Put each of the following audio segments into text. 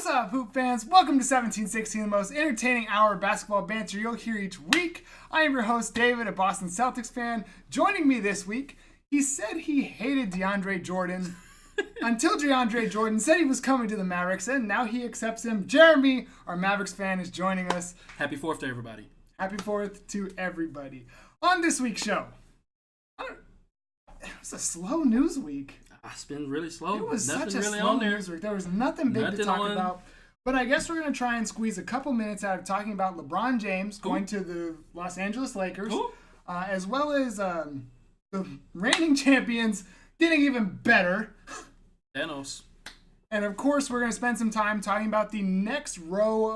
What's up, Hoop fans? Welcome to 1716, the most entertaining hour of basketball banter you'll hear each week. I am your host, David, a Boston Celtics fan. Joining me this week, he said he hated DeAndre Jordan until DeAndre Jordan said he was coming to the Mavericks, and now he accepts him. Jeremy, our Mavericks fan, is joining us. Happy 4th to everybody. Happy 4th to everybody. On this week's show, it was a slow news week. It's been really slow. It was nothing such a really slow on there. news week. There was nothing big to talk on. about. But I guess we're going to try and squeeze a couple minutes out of talking about LeBron James going to the Los Angeles Lakers, as well as the reigning champions getting even better. Thanos. And of course, we're going to spend some time talking about the next row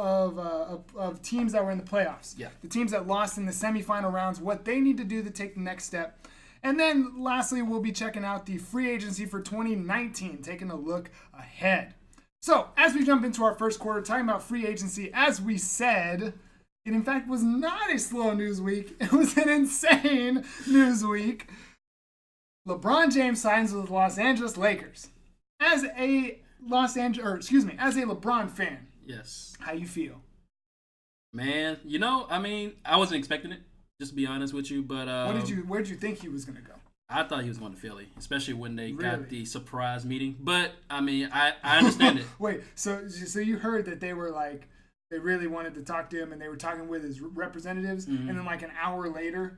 of teams that were in the playoffs. Yeah. The teams that lost in the semifinal rounds, what they need to do to take the next step. And then lastly, we'll be checking out the free agency for 2019, taking a look ahead. So, as we jump into our first quarter, talking about free agency, as we said, it in fact was not a slow news week. It was an insane news week. LeBron James signs with the Los Angeles Lakers. As a LeBron fan. Yes. How you feel? Man, I wasn't expecting it, just to be honest with you, but Where did you think he was going to go? I thought he was going to Philly, especially when they Really? got the surprise meeting. But I understand it. Wait, so you heard that they were like, they really wanted to talk to him and they were talking with his representatives, and then like an hour later,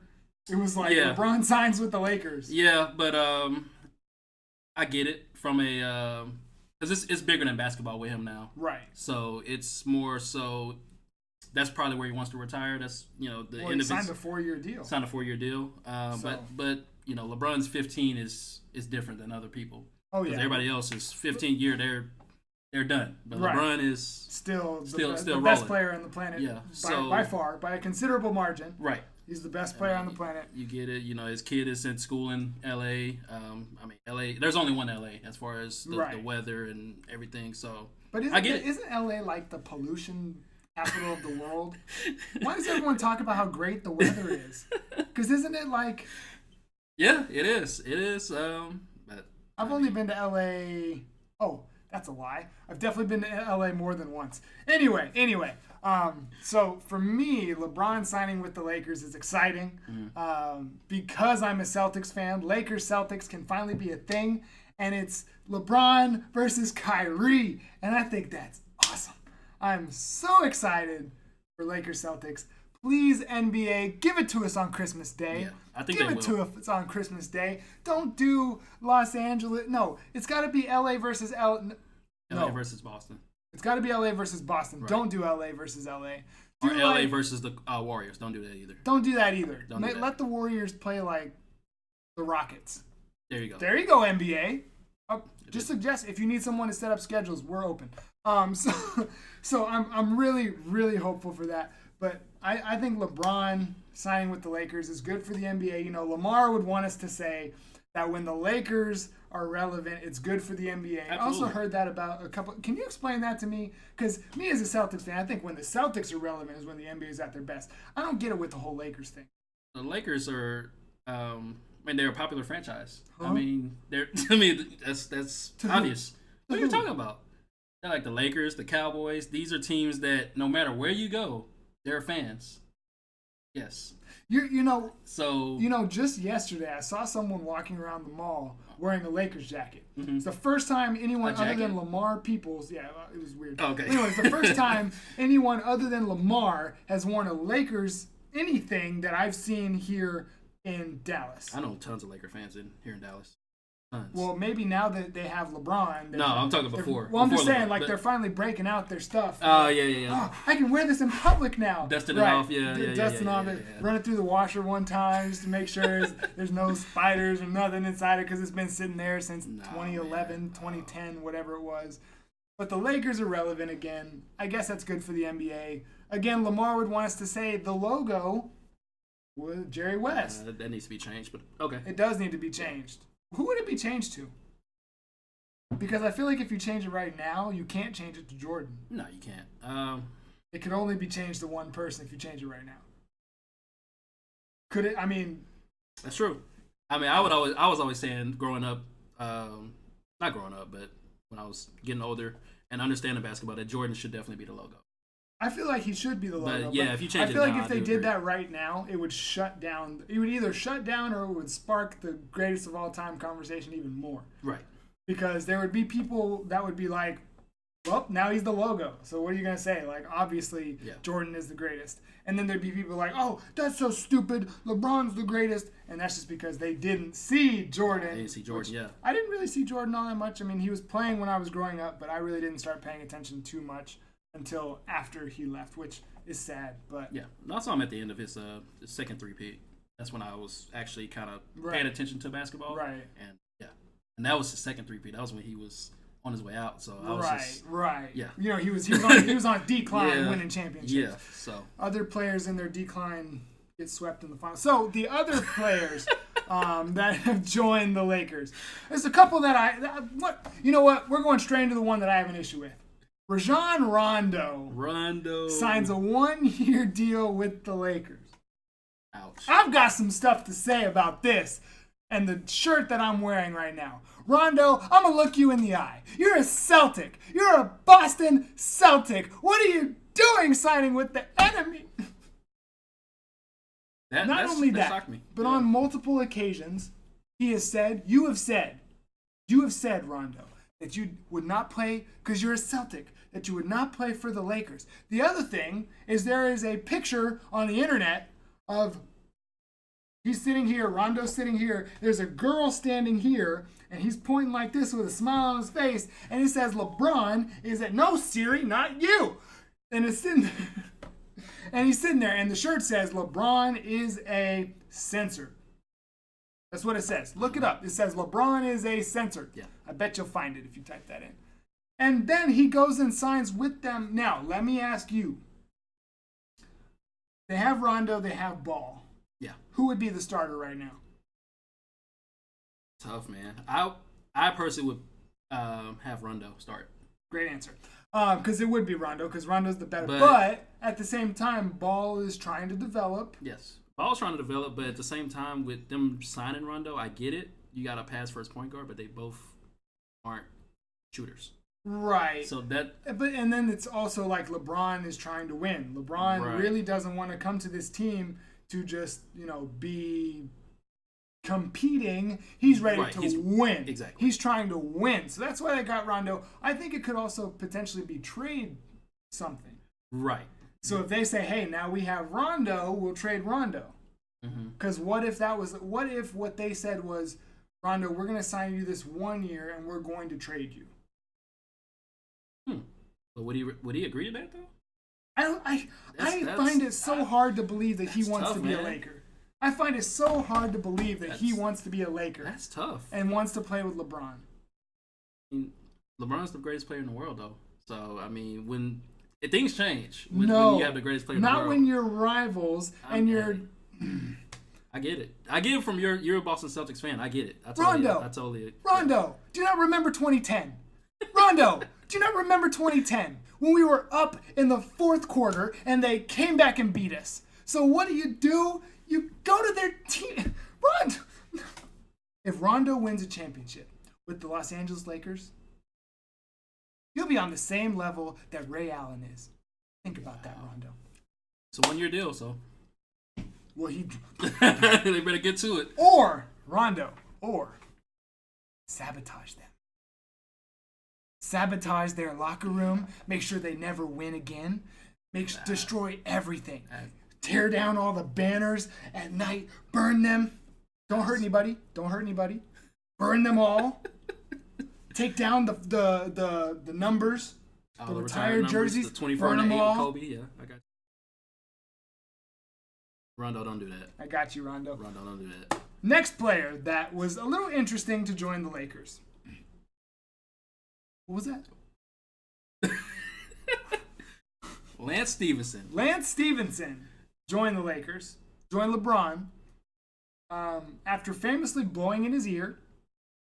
it was like LeBron signs with the Lakers. Yeah, but I get it from a because it's bigger than basketball with him now. Right. So it's more so. That's probably where he wants to retire. That's the end of his. Signed a 4-year deal. Signed a 4-year deal. But LeBron's 15 is different than other people. Oh yeah. Everybody else is 15-year. They're done. But right. LeBron is still the rolling. best player on the planet. Yeah. By far, by a considerable margin. Right. He's the best player on the planet. You get it. His kid is in school in L.A. L.A. There's only one L.A. as far as the weather and everything. So, but isn't L.A. like the pollution capital of the world? Why does everyone talk about how great the weather is? Because isn't it like? Yeah, it is. It is. But I've only been to L.A. Oh, that's a lie. I've definitely been to L.A. more than once. Anyway. So for me, LeBron signing with the Lakers is exciting because I'm a Celtics fan. Lakers-Celtics can finally be a thing, and it's LeBron versus Kyrie, and I think that's awesome. I'm so excited for Lakers-Celtics. Please, NBA, give it to us on Christmas Day. Yeah, I think give it to us on Christmas Day. Don't do Los Angeles. No, it's got to be LA versus LA versus Boston. It's got to be LA versus Boston. Right. Don't do LA versus LA. Or LA versus the Warriors. Don't do that either. Don't do that either. Don't do that. Let the Warriors play like the Rockets. There you go. There you go, NBA. Just suggest if you need someone to set up schedules, we're open. So I'm really, really hopeful for that. But I think LeBron signing with the Lakers is good for the NBA. Lamar would want us to say that when the Lakers are relevant, it's good for the NBA. Absolutely. I also heard that about a couple. Can you explain that to me? Because me as a Celtics fan, I think when the Celtics are relevant is when the NBA is at their best. I don't get it with the whole Lakers thing. The Lakers are, they're a popular franchise. Huh? That's obvious. What are you talking about? They're like the Lakers, the Cowboys. These are teams that no matter where you go, they're fans. Yes. Just yesterday I saw someone walking around the mall wearing a Lakers jacket. Mm-hmm. It's the first time anyone other than Lamar Peoples, it was weird. Okay. Anyway, it's the first time anyone other than Lamar has worn a Lakers anything that I've seen here in Dallas. I know tons of Laker fans here in Dallas. Tons. Well, maybe now that they have LeBron. No, I'm talking before. Well, I'm just saying, LeBron, they're finally breaking out their stuff. Oh, yeah. Oh, I can wear this in public now. Dusting it off, Dusting off it. Run it through the washer one time just to make sure there's no spiders or nothing inside it because it's been sitting there since 2011, 2010, whatever it was. But the Lakers are relevant again. I guess that's good for the NBA. Again, Lamar would want us to say the logo with Jerry West. That needs to be changed, but okay. It does need to be changed. Who would it be changed to? Because I feel like if you change it right now, you can't change it to Jordan. No, you can't. It could only be changed to one person if you change it right now. Could it? I mean, that's true. I was always saying growing up, not growing up, but when I was getting older, and understanding basketball that Jordan should definitely be the logo. I feel like he should be the logo. But yeah, if you change I it feel now, like if they do did agree. that right now, it would shut down. It would either shut down or it would spark the greatest of all time conversation even more. Right. Because there would be people that would be like, well, now he's the logo. So what are you going to say? Like, obviously, Jordan is the greatest. And then there'd be people like, oh, that's so stupid. LeBron's the greatest. And that's just because they didn't see Jordan. I didn't see Jordan, I didn't really see Jordan all that much. I mean, he was playing when I was growing up, but I really didn't start paying attention too much until after he left, which is sad. But yeah, I saw him at the end of his second three-peat. That's when I was actually kind of paying attention to basketball. Right. And that was his second three-peat. That was when he was on his way out. So I was Yeah. Yeah. You know, he was on decline winning championships. Yeah. So other players in their decline get swept in the final. So the other players that have joined the Lakers, there's a couple that you know what? We're going straight into the one that I have an issue with. Rajon Rondo signs a 1-year deal with the Lakers. Ouch. I've got some stuff to say about this and the shirt that I'm wearing right now. Rondo, I'm going to look you in the eye. You're a Celtic. You're a Boston Celtic. What are you doing signing with the enemy? Not only that, shocked me. but on multiple occasions, you have said, Rondo, that you would not play because you're a Celtic, that you would not play for the Lakers. The other thing is there is a picture on the internet of he's sitting here, Rondo's sitting here, there's a girl standing here, and he's pointing like this with a smile on his face, and it says, LeBron is at, no, Siri, not you. And it's sitting there. And he's sitting there, and the shirt says, LeBron is a censor. That's what it says. Look it up. It says, LeBron is a censor. Yeah. I bet you'll find it if you type that in. And then he goes and signs with them. Now, let me ask you. They have Rondo, they have Ball. Yeah. Who would be the starter right now? Tough, man. I personally would have Rondo start. Great answer. Because it would be Rondo, because Rondo's the better. But at the same time, Ball is trying to develop. Yes. Ball's trying to develop, but at the same time, with them signing Rondo, I get it. You got to pass first point guard, but they both aren't shooters. Right. So that. And then it's also like LeBron is trying to win. LeBron really doesn't want to come to this team to just, be competing. He's ready to win. Exactly. He's trying to win. So that's why I got Rondo. I think it could also potentially be trade something. Right. So if they say, hey, now we have Rondo, we'll trade Rondo. Because what if what they said was, Rondo, we're going to sign you this 1 year and we're going to trade you. But would he agree to that, though? I find it so hard to believe that he wants to be a Laker. I find it so hard to believe that he wants to be a Laker. That's tough. And wants to play with LeBron. I mean, LeBron's the greatest player in the world, though. So, I mean, when things change, when you have the greatest player in the world. Not when you're rivals and you're... I get it. I get it from you're a Boston Celtics fan. I get it. Rondo, do you not remember 2010? Rondo, do you not remember 2010? When we were up in the fourth quarter and they came back and beat us. So what do? You go to their team. Rondo. If Rondo wins a championship with the Los Angeles Lakers, you'll be on the same level that Ray Allen is. Think about that, Rondo. It's a 1-year deal, so. Well, they better get to it. Or sabotage them. Sabotage their locker room. Make sure they never win again. Destroy everything. Tear down all the banners at night. Burn them. Don't hurt anybody. Burn them all. Take down the numbers. The retired jerseys. The 24 burn and them 8 all. Kobe. Yeah, I got you. Rondo, don't do that. I got you, Rondo. Rondo, don't do that. Next player that was a little interesting to join the Lakers. What was that? Lance Stevenson. Lance Stevenson joined the Lakers, joined LeBron, after famously blowing in his ear.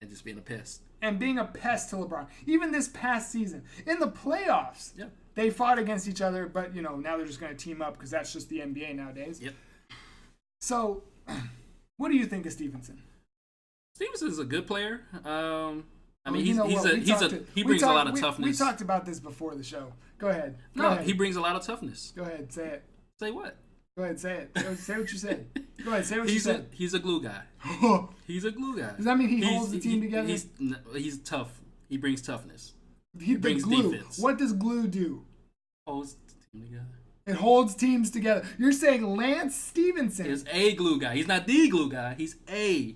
And just being a pest. And being a pest to LeBron. Even this past season. In the playoffs, they fought against each other, but, now they're just going to team up because that's just the NBA nowadays. Yep. So, what do you think of Stevenson? Stevenson is a good player. I I mean, he brings a lot of toughness. We talked about this before the show. Go ahead. He brings a lot of toughness. Go ahead, say it. Say what? Go ahead, say it. Say what you said. Go ahead, say what you said. He's a glue guy. He's a glue guy. Does that mean he holds the team together? He's tough. He brings toughness. He brings glue. Defense. What does glue do? Holds the team together. It holds teams together. You're saying Lance Stevenson is a glue guy. He's not the glue guy. He's a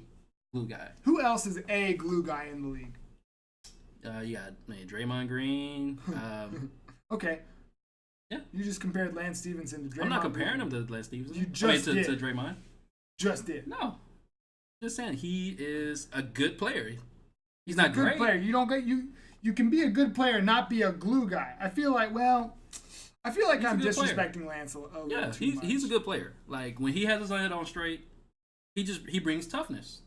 glue guy. Who else is a glue guy in the league? You got Draymond Green. Okay. Yeah. You just compared Lance Stevenson to Draymond. I'm not comparing him to Lance Stevenson. You just did. To Draymond. Just did. No. Just saying he is a good player. He's not a good great. Player. You don't get you can be a good player and not be a glue guy. I feel like I'm disrespecting Lance a little too much. He's a good player. Like when he has his head on straight, he brings toughness,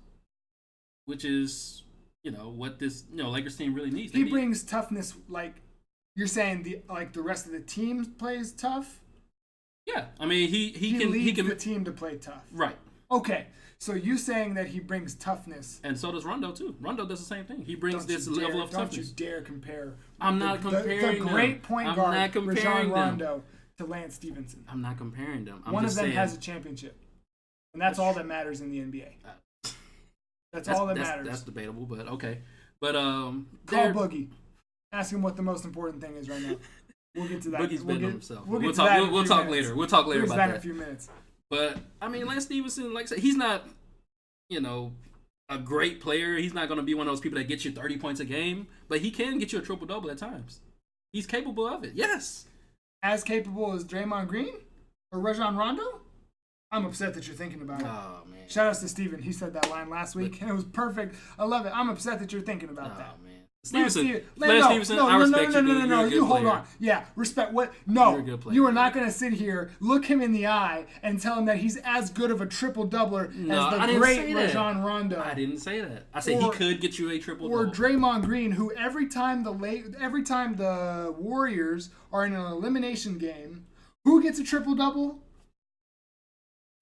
which is what this Lakers team really needs. He brings toughness. Like you're saying the rest of the team plays tough. Yeah, I mean he can the team to play tough. Right. Okay. So you saying that he brings toughness. And so does Rondo, too. Rondo does the same thing. He brings this level of toughness. Don't you dare compare I'm not comparing the great point guard, Rajon Rondo, Rondo, to Lance Stevenson. I'm not comparing them. One of them has a championship. And that's all that matters in the NBA. That's all that matters. That's debatable, but okay. But call Boogie. Ask him what the most important thing is right now. We'll get to that. Boogie's betting on himself. We'll talk later. We'll talk later about that in a few minutes. But I mean, Lance Stevenson, like I said, he's not, a great player. He's not going to be one of those people that gets you 30 points a game, but he can get you a triple double at times. He's capable of it. Yes. As capable as Draymond Green or Rajon Rondo? I'm upset that you're thinking about it. Oh man. Shout outs to Steven. He said that line last week, and it was perfect. I love it. I'm upset that you're thinking about that. Oh man. Lance Stevenson, I respect you. No. You hold on. Yeah, respect. What? No, you are not going to sit here, look him in the eye, and tell him that he's as good of a triple doubler as the great Rajon Rondo. I didn't say that. I said he could get you a triple double. Or Draymond Green, who every time the Warriors are in an elimination game, who gets a triple double?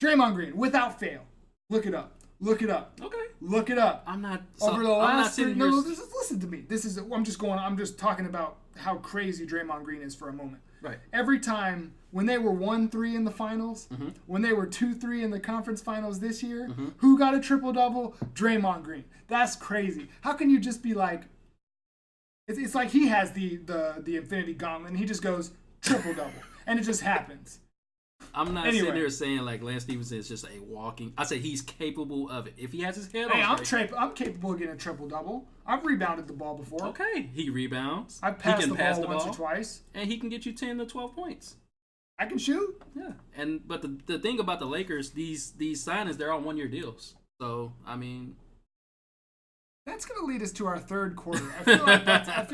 Draymond Green, without fail. Look it up. Okay. Look it up. I'm not. Over the last three. No, listen to me. I'm just talking about how crazy Draymond Green is for a moment. Right. Every time when they were 1-3 in the finals, when they were 2-3 in the conference finals this year, who got a triple double? Draymond Green. That's crazy. How can you just be like? It's like he has the infinity gauntlet and he just goes triple double and it just happens. I'm not sitting there saying like Lance Stevenson is just a walking. I said he's capable of it if he has his head on. I'm capable of getting a triple double. I've rebounded the ball before. Okay, he rebounds. I've passed the ball once or twice, and he can get you 10 to 12 points. I can shoot. Yeah, but the thing about the Lakers, these signings, they're on 1-year deals. So I mean. That's going to lead us to our third quarter. I feel like that. I'm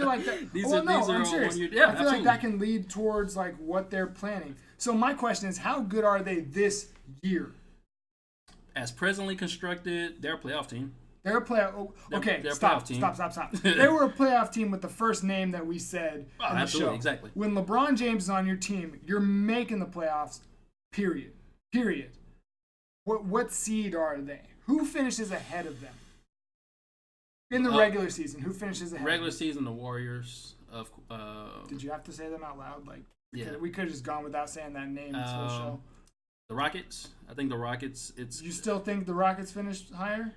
serious. I feel like that can lead towards like what they're planning. So my question is, how good are they this year? As presently constructed, they're a playoff team. They're a playoff. Okay, they're stop. A playoff team. Stop. They were a playoff team with the first name that we said in the show. Exactly. When LeBron James is on your team, you're making the playoffs. Period. What seed are they? Who finishes ahead of them? In the regular season, who finishes ahead? Regular season, the Warriors. Did you have to say them out loud? Like, yeah. We could have just gone without saying that name this whole show. The Rockets. I think the Rockets. You still think the Rockets finished higher?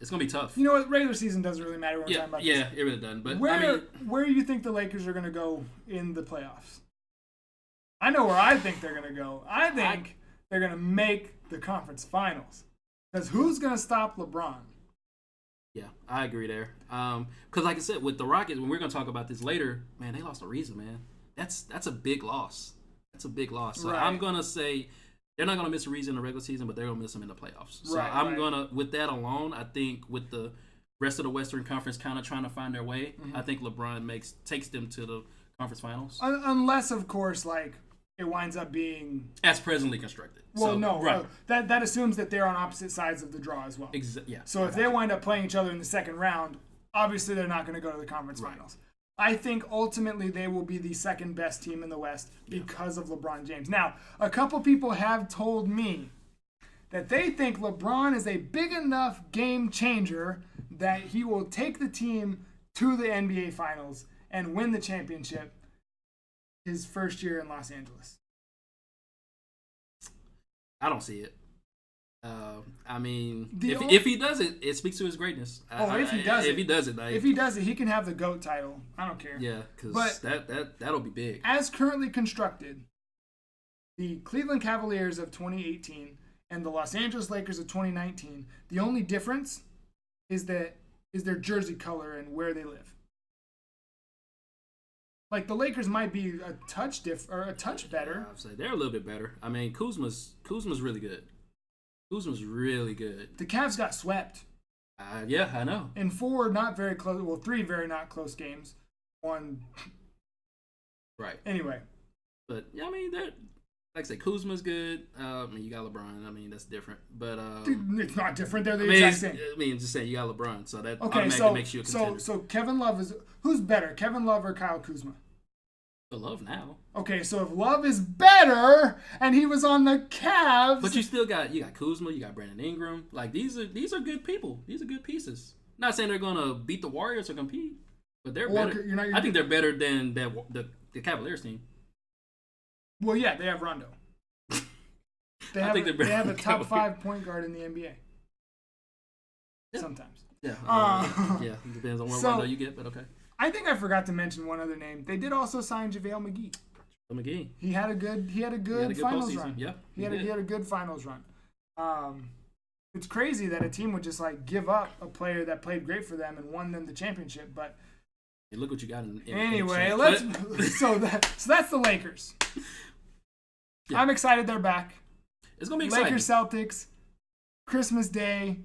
It's gonna be tough. You know what? Regular season doesn't really matter when we're talking about this. Yeah, it really doesn't. But where do you think the Lakers are gonna go in the playoffs? I know where I think they're gonna go. I think they're gonna make the conference finals. Because who's gonna stop LeBron? Yeah, I agree there. Because like I said, with the Rockets, when we're going to talk about this later, man, they lost a reason, man. That's a big loss. So right. I'm going to say they're not going to miss a reason in the regular season, but they're going to miss them in the playoffs. So I'm going to, with that alone, I think with the rest of the Western Conference kind of trying to find their way, I think LeBron takes them to the conference finals. Unless, of course, like, it winds up being as presently constructed. Well, no, right. That assumes that they're on opposite sides of the draw as well. Yeah. So if they wind up playing each other in the second round, obviously they're not going to go to the conference finals. I think ultimately they will be the second best team in the West because of LeBron James. Now, a couple people have told me that they think LeBron is a big enough game changer that he will take the team to the NBA Finals and win the championship his first year in Los Angeles? I don't see it. I mean, The if he does it, it speaks to his greatness. If he does it, like, if he does it, he can have the GOAT title. I don't care. Yeah, because that'll be big. As currently constructed, the Cleveland Cavaliers of 2018 and the Los Angeles Lakers of 2019, the only difference is their jersey color and where they live. Like the Lakers might be a touch better. I'd say they're a little bit better. I mean, Kuzma's really good. Kuzma's really good. The Cavs got swept. Yeah, I know. In 4 not very close, well, 3 very not close games. 1. Right. Anyway. But yeah, I mean, like I say, Kuzma's good. I mean, you got LeBron. I mean, that's different. But it's not different. They're the exact same. I mean, just saying, you got LeBron, so that okay, automatically makes you a contender. So Kevin Love is who's better, Kevin Love or Kyle Kuzma? The Love now. Okay, so if Love is better and he was on the Cavs, but you still got Kuzma, you got Brandon Ingram. Like these are good people. These are good pieces. Not saying they're gonna beat the Warriors or compete, but they're better. I think they're better than the Cavaliers team. Well, yeah, they have Rondo. They have a top 5 point guard in the NBA. Yeah. Sometimes. Yeah. Yeah. It depends on what Rondo you get, but okay. I think I forgot to mention one other name. They did also sign JaVale McGee. McGee. He had a good finals run. Yeah. He had a good finals run. It's crazy that a team would just like give up a player that played great for them and won them the championship, but hey, look what you got in anyway, so that's the Lakers. Yeah. I'm excited they're back. It's gonna be exciting. Lakers Celtics, Christmas Day.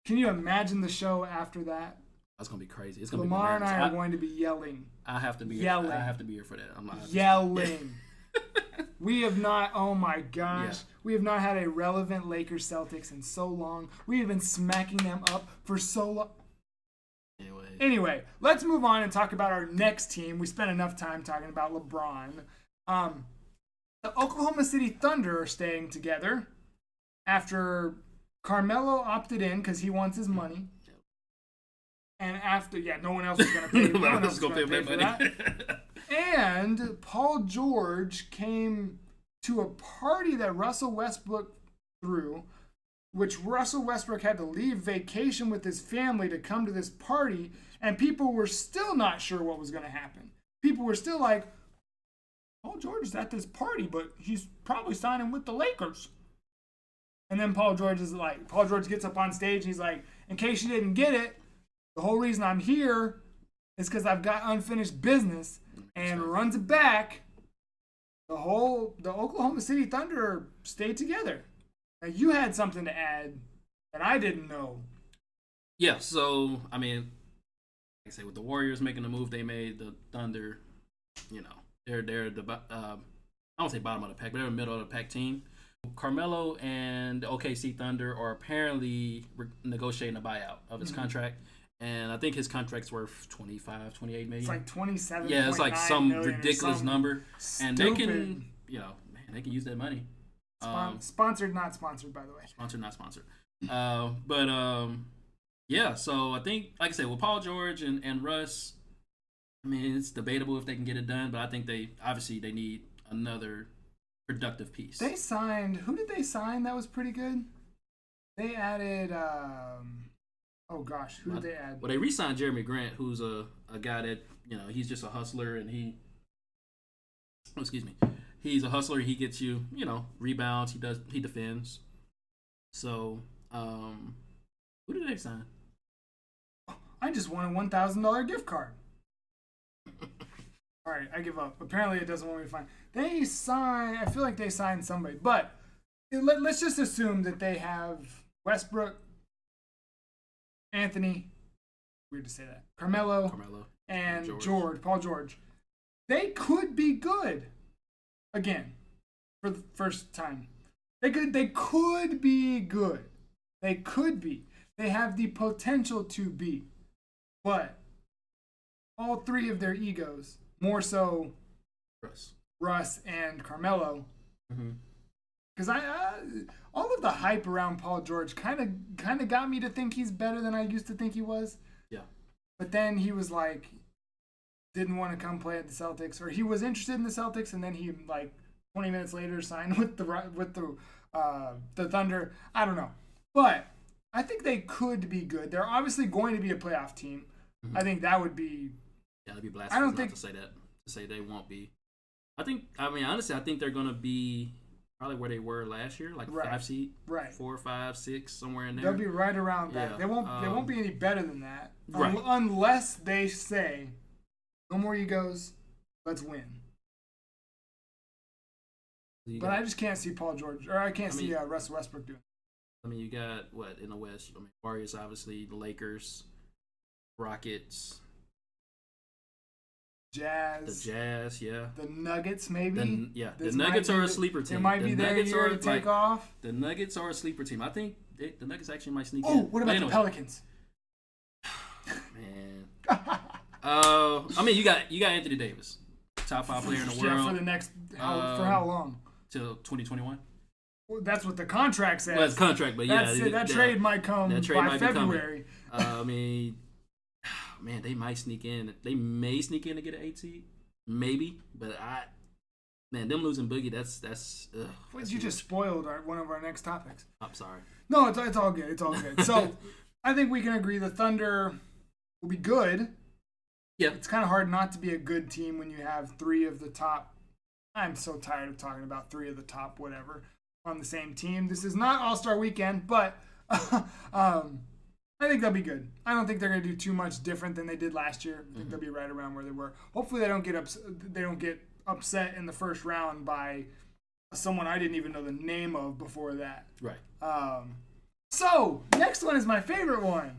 Can you imagine the show after that? That's gonna be crazy. It's gonna Lamar be and I are going to be yelling. I have to be yelling. I have to be here for that. I'm not yelling. We have not. Oh my gosh, yeah. We have not had a relevant Lakers Celtics in so long. We have been smacking them up for so long. Anyway, let's move on and talk about our next team. We spent enough time talking about LeBron. The Oklahoma City Thunder are staying together after Carmelo opted in because he wants his money. And after, no one else is going to pay. No one else is going to pay for that. And Paul George came to a party that Russell Westbrook threw, which Russell Westbrook had to leave vacation with his family to come to this party, and people were still not sure what was going to happen. People were still like, Paul George is at this party, but he's probably signing with the Lakers. And then Paul George gets up on stage and he's like, in case you didn't get it, the whole reason I'm here is because I've got unfinished business, and runs it back. The Oklahoma City Thunder stayed together. Now you had something to add that I didn't know. Yeah, so I mean, like I say, with the Warriors making the move they made, the Thunder, they're the I don't say bottom of the pack, but they're the middle of the pack team. Carmelo and the OKC Thunder are apparently negotiating a buyout of his contract. And I think his contract's worth $25, $28 million. It's like 27. Yeah, it's like some ridiculous number. And they can, they can use that money. Sponsored, not sponsored, by the way. Sponsored, not sponsored. Yeah, so I think, like I said, with Paul George and Russ, I mean, it's debatable if they can get it done, but I think they need another productive piece. They signed, who did they sign that was pretty good? They added, oh gosh, who did they add? Well, they re-signed Jeremy Grant, who's a guy that, he's just a hustler, and he's a hustler. He gets you, rebounds. He defends. So, who did they sign? I just won a $1,000 gift card. All right, I give up. Apparently, it doesn't want me to find. I feel like they signed somebody, but let's just assume that they have Westbrook, Anthony, weird to say that, Carmelo and Paul George. They could be good again for the first time. They could be good. They could be. They have the potential to be. But all three of their egos, more so Russ and Carmelo, because all of the hype around Paul George kind of got me to think he's better than I used to think he was. Yeah. but then he was like, didn't want to come play at the Celtics, or he was interested in the Celtics, and then he like 20 minutes later signed with the Thunder. I don't know, but I think they could be good. They're obviously going to be a playoff team. I think that would be. Yeah, that'd be blasphemous to say that. To say they won't be. Honestly, I think they're going to be probably where they were last year, like 5 seed, 4, 5, 6, somewhere in there. They'll be right around that. Yeah. They won't be any better than that, right. Unless they say, no more egos, let's win. But I just can't see Paul George, or I can't see Russell Westbrook doing it. I mean, you got what in the West? I mean, Warriors, obviously, the Lakers, Rockets. Jazz. The Jazz, yeah. The Nuggets, maybe. The Nuggets are a sleeper team. It might be their year to take off. The Nuggets are a sleeper team. I think the Nuggets actually might sneak in. Oh, what about the Pelicans? Man. I mean, you got Anthony Davis, top 5 player in the world. For the next for how long? Till 2021. Well, that's what the contract says. Well, it's contract, but that trade might come by February. I mean. Man, they might sneak in. They may sneak in to get an 8 seed, maybe. But them losing Boogie, that's. You just spoiled one of our next topics. I'm sorry. No, it's all good. It's all good. So, I think we can agree the Thunder will be good. Yeah, it's kind of hard not to be a good team when you have 3 of the top. I'm so tired of talking about 3 of the top whatever on the same team. This is not All-Star Weekend, but. I think they'll be good. I don't think they're going to do too much different than they did last year. I think they'll be right around where they were. Hopefully, they don't get upset in the first round by someone I didn't even know the name of before that. Right. So next one is my favorite one.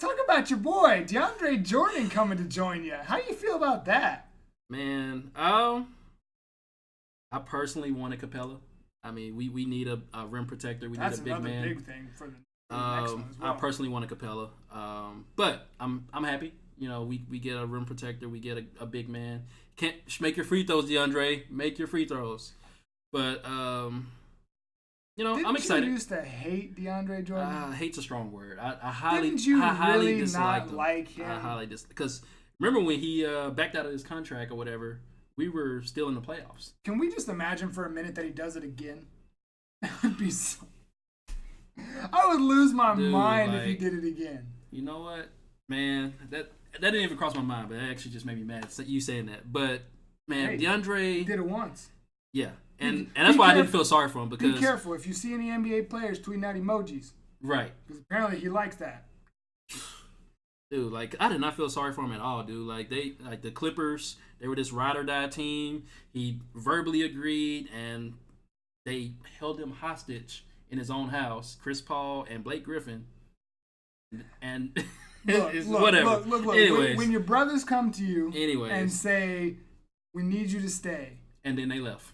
Talk about your boy DeAndre Jordan coming to join you. How do you feel about that? Man, I personally wanted Capella. I mean, we need a rim protector. We need a big man. That's another big thing for the. Well. I personally want a Capella, but I'm happy. You know, we get a rim protector, we get a big man. Can't make your free throws, DeAndre. Make your free throws. But I'm excited. You used to hate DeAndre Jordan? Hate's a strong word. I highly really disliked not him. like him? I highly because remember when he backed out of his contract or whatever, we were still in the playoffs. Can we just imagine for a minute that he does it again? That would be so. I would lose my mind if he did it again. You know what, man? That didn't even cross my mind, but that actually just made me mad. You saying that, but man, DeAndre he did it once. Yeah, and that's why I didn't feel sorry for him because be careful if you see any NBA players tweeting out emojis, right? Because apparently he likes that. Dude, like I did not feel sorry for him at all, dude. Like the Clippers, they were this ride or die team. He verbally agreed, and they held him hostage in his own house, Chris Paul and Blake Griffin, and whatever. Look. Anyways, when your brothers come to you and say, "We need you to stay," and then they left,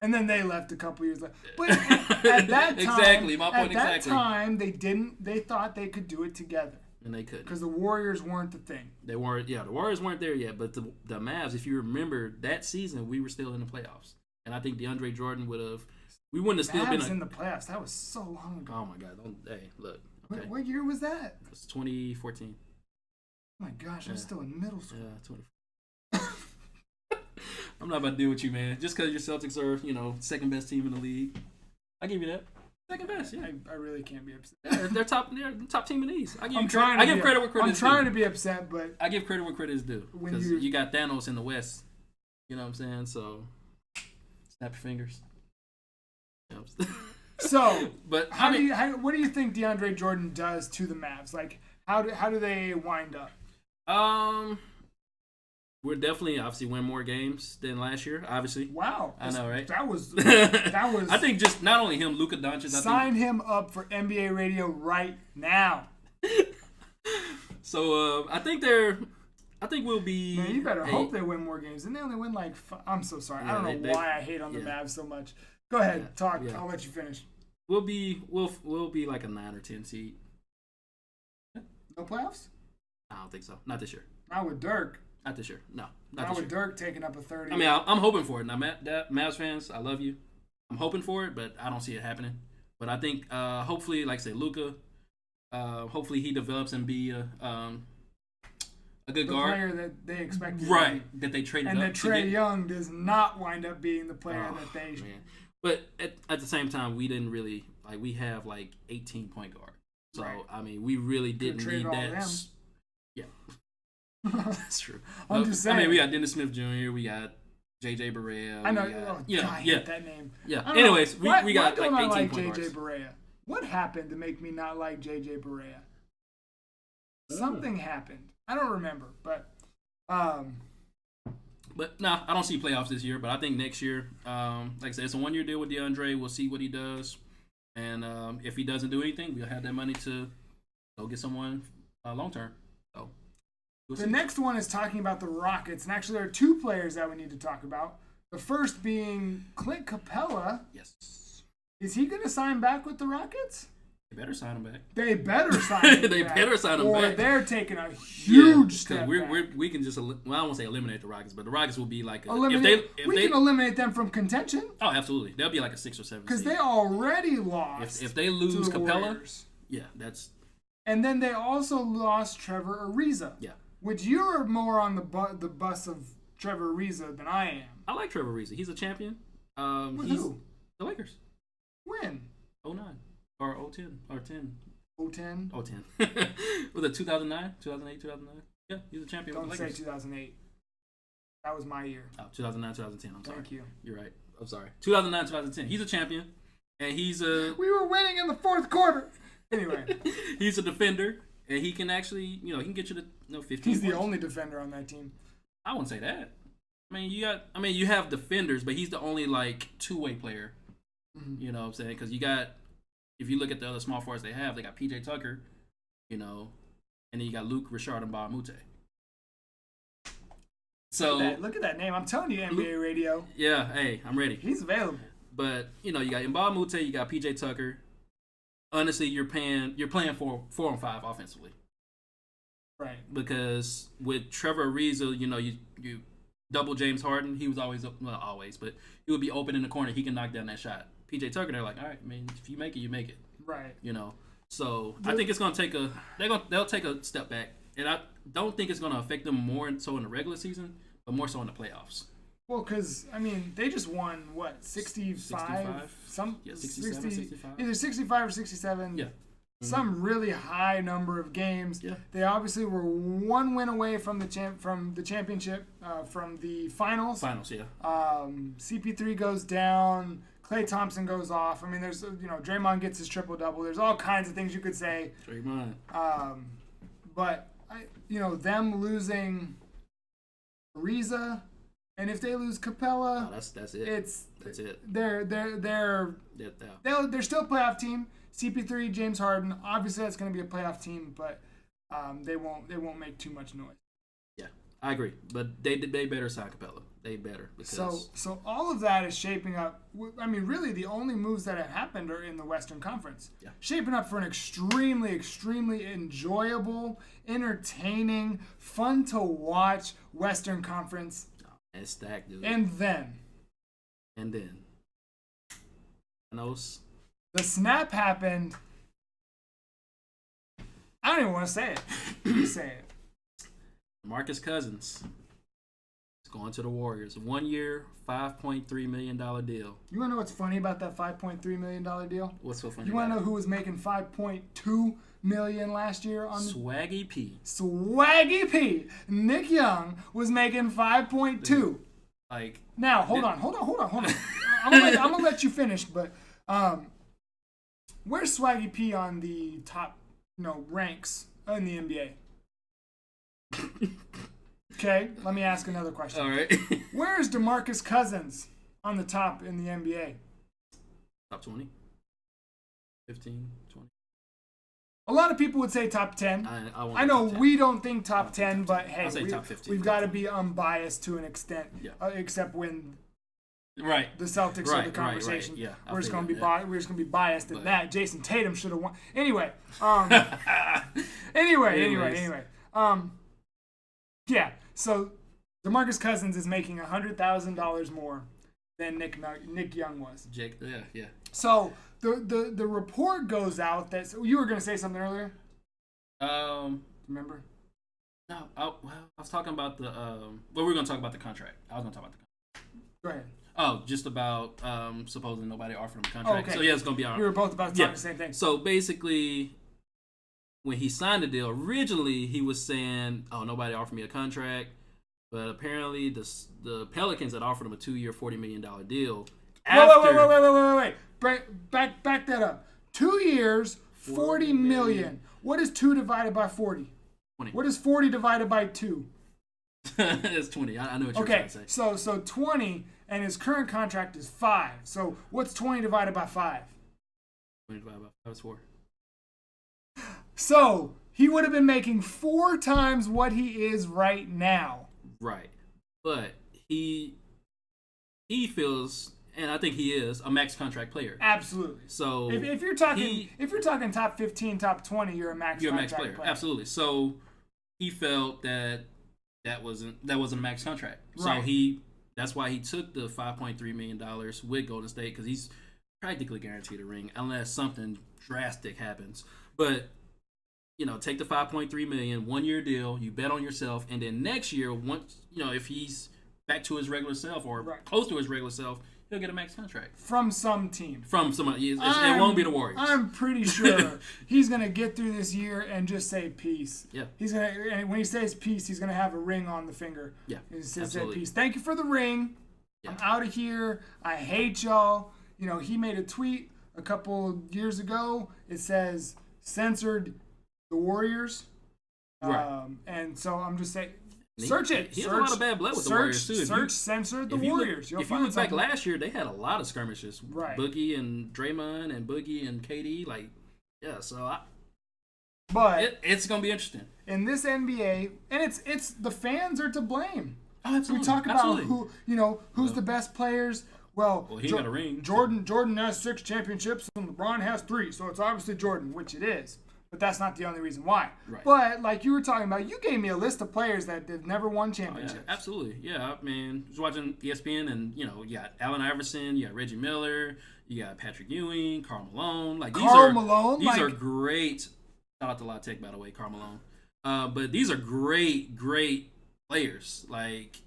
and then they left a couple years later. But at that time, exactly my point. At that time, they didn't. They thought they could do it together, and they couldn't because the Warriors weren't the thing. They weren't. Yeah, the Warriors weren't there yet. But the Mavs, if you remember that season, we were still in the playoffs, and I think DeAndre Jordan would have. We wouldn't have still been in the playoffs. That was so long ago. Oh my God! Hey, look. Okay. What year was that? It was 2014. Oh my gosh, I was still in middle school. Yeah, 20. I'm not about to deal with you, man. Just because your Celtics are, second best team in the league, I give you that. Second best, yeah. I really can't be upset. Yeah, they're top team in the East. I give credit where credit is due. I'm trying to be upset, but I give credit where credit is due. Because you got Thanos in the West. You know what I'm saying? So snap your fingers. So, but what do you think DeAndre Jordan does to the Mavs? Like, how do they wind up? We're definitely obviously win more games than last year. Obviously, wow, I know, right? That was. I think just not only him, Luka Doncic. Sign him up for NBA radio right now. So I think we'll be. Man, you better hope they win more games. And they only win like. I'm so sorry. Yeah, I don't know why I hate on the Mavs so much. Go ahead, talk. Yeah. I'll let you finish. We'll be like a 9 or 10 seed. No playoffs? I don't think so. Not this year. Not with Dirk. Not this year. No. Not with Dirk taking up a 30. I mean, I'm hoping for it. Now, Mavs fans, I love you. I'm hoping for it, but I don't see it happening. But I think, hopefully, like I say, Luka, Hopefully he develops and be a good the guard. player that they expected. Right, that they traded and up that to Trae get. Young does not wind up being the player that they. Man. But at the same time, we didn't really we have 18 point guards. So Right. I mean, we really didn't trade need all that. them. Yeah, that's true. I'm just saying. I mean, we got Dennis Smith Jr. We got JJ Barea. I know. We got, I hate that name. Yeah. I don't know. Anyways, we got why don't I 18 like point JJ guards. Barea? What happened to make me not like JJ Barea? Something happened. I don't remember, but But no, I don't see playoffs this year. But I think next year, like I said, it's a 1 year deal with DeAndre. We'll see what he does, and if he doesn't do anything, we'll have that money to go get someone long term. So the next one is talking about the Rockets, and actually there are two players that we need to talk about. The first being Clint Capella. Yes, Is he going to sign back with the Rockets? they better sign him back. They better sign him They back, better sign him or back. they're taking a huge step back. We can just I don't want to say eliminate the Rockets, but the Rockets will be like We can eliminate them from contention oh absolutely they'll be like a 6 or 7 because seed. they already lost. If they lose to the Capella, Warriors. yeah, that's And then they also lost Trevor Ariza. yeah. Which you're more on the bus of Trevor Ariza than I am. I like Trevor Ariza. He's a champion. With He's who? the Lakers. When? 09 or 010 or 10. 010? 010. Was it 2009? 2008, 2009? Yeah, he's a champion Don't with the say Lakers. 2008. That was my year. Oh, 2009, 2010. I'm sorry. Thank you. You're right. I'm sorry. 2009, 2010. He's a champion. And he's a We were winning in the fourth quarter. Anyway. he's a defender. And he can actually, he can get you to 15 He's the points. only defender on that team. I wouldn't say that. You have defenders, but he's the only two-way player. Mm-hmm. You know what I'm saying? Because if you look at the other small forwards they got PJ Tucker, and then you got Luke, Richard, and Bahamute. So Look at that name. I'm telling you, NBA radio. Yeah, hey, I'm ready. He's available. But you got Bahamute, you got PJ Tucker. Honestly, you're playing 4 and 5 offensively. Right. Because with Trevor Ariza, you double James Harden. He was always but he would be open in the corner. He can knock down that shot. PJ Tucker, they're like, all right, if you make it, you make it. Right. So I think it's gonna take they'll take a step back, and I don't think it's gonna affect them more so in the regular season, but more so in the playoffs. Well, because, they just won, 65? 65? Yeah, 67, 65. Either 65 or 67. Yeah. Some really high number of games. Yeah. They obviously were one win away from the championship, from the finals. Finals, yeah. CP3 goes down. Klay Thompson goes off. There's, Draymond gets his triple-double. There's all kinds of things you could say. Draymond. But, them losing Ariza, and if they lose Capella, that's it. That's it. They're still a playoff team. CP3, James Harden. Obviously, that's going to be a playoff team, but they won't make too much noise. Yeah, I agree. But they better sign Capella. They better because so all of that is shaping up. Really, the only moves that have happened are in the Western Conference. Yeah. Shaping up for an extremely, extremely enjoyable, entertaining, fun to watch Western Conference. it's stacked, dude. And then Thanos. the snap happened. I don't even want to say it. You say it. Marcus Cousins is going to the Warriors. 1 year, $5.3 million deal. You want to know what's funny about that $5.3 million deal? What's so funny? You want to know who was making $5.2 million last year on Swaggy P. Swaggy P. Nick Young was making 5.2. Now hold on. I'm gonna let you finish, but where's Swaggy P on the top, ranks in the NBA? Okay, let me ask another question. All right. Where's DeMarcus Cousins on the top in the NBA? Top 20. 15, 20. A lot of people would say top 10. I know top 10. we don't think top 10, but hey, I'll say top 15. We've got to be unbiased to an extent, Yeah. Except when Right. the Celtics are the conversation. Right. Yeah, we're just gonna be we're just gonna be biased in But- that. Jason Tatum should have won. Anyway, anyway. Yeah. So DeMarcus Cousins is making $100,000 more than Nick Young was. Jake. Yeah. So the report goes out that you were going to say something earlier. Remember? No, I was talking about the. Well, we were going to talk about the contract. I was going to talk about the contract. Go ahead. Oh, just about supposedly nobody offered him a contract. Okay. So yeah, it's going to be all right. We were both about to talk the same thing. So basically, when he signed the deal, originally he was saying, "Oh, nobody offered me a contract," but apparently the Pelicans had offered him a 2-year, $40 million deal. Wait. Back that up. 2 years, $40 million. What is 2 divided by 40? 20. What is 40 divided by 2? It's 20. I know what you're trying to say. So 20, and his current contract is 5. So what's 20 divided by 5? 20 divided by 5 is 4. So he would have been making 4 times what he is right now. Right. But he feels, and I think he is, a max contract player. Absolutely. So if you're talking top 15, top 20, you're a max player. Absolutely. So he felt that wasn't a max contract. Right. So that's why he took the $5.3 million with Golden State, because he's practically guaranteed a ring unless something drastic happens. But take the $5.3 million, 1-year deal. You bet on yourself, and then next year, once if he's back to his regular self or close to his regular self, he'll get a max contract from some team. From somebody, it won't be the Warriors. I'm pretty sure he's gonna get through this year and just say peace. Yeah. And when he says peace, he's gonna have a ring on the finger. Yeah. Say peace. Thank you for the ring. Yeah. I'm out of here. I hate y'all. He made a tweet a couple years ago. It says censored the Warriors. Right. And so I'm just saying, search it. He has a lot of bad blood with the Warriors, too. Censored the Warriors. If you look back last year, they had a lot of skirmishes. Right. Boogie and Draymond and Boogie and KD. But it's going to be interesting. In this NBA, and it's the fans are to blame. Oh, absolutely. We talk about who's the best players. Well, he got a ring. Jordan has 6 championships and LeBron has 3, so it's obviously Jordan, which it is. But that's not the only reason why. Right. But like you were talking about, you gave me a list of players that have never won championships. Oh, yeah, absolutely. Yeah, man. I was watching ESPN, and you got Allen Iverson, you got Reggie Miller, you got Patrick Ewing, Karl Malone. These are great. Shout out to La Tech, by the way, Karl Malone. But these are great players.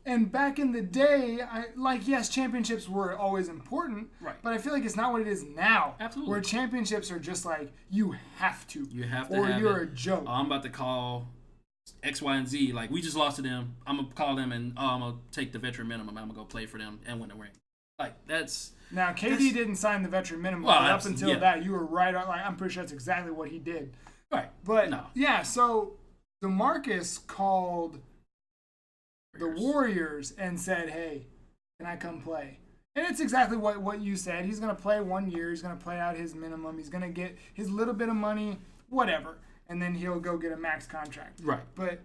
And back in the day, yes, championships were always important. Right. But I feel like it's not what it is now. Absolutely. Where championships are just you have to. You have to. Or have you're it. a joke. I'm about to call X, Y, and Z. We just lost to them. I'm gonna call them, and I'm gonna take the veteran minimum. I'm gonna go play for them and win the ring. That's. Now KD didn't sign the veteran minimum. Well, up until that, you were right on. I'm pretty sure that's exactly what he did. Right. But no. Yeah. So DeMarcus called the Warriors and said, "Hey, can I come play?" And it's exactly what you said. He's going to play 1 year. He's going to play out his minimum. He's going to get his little bit of money, whatever, and then he'll go get a max contract. Right. But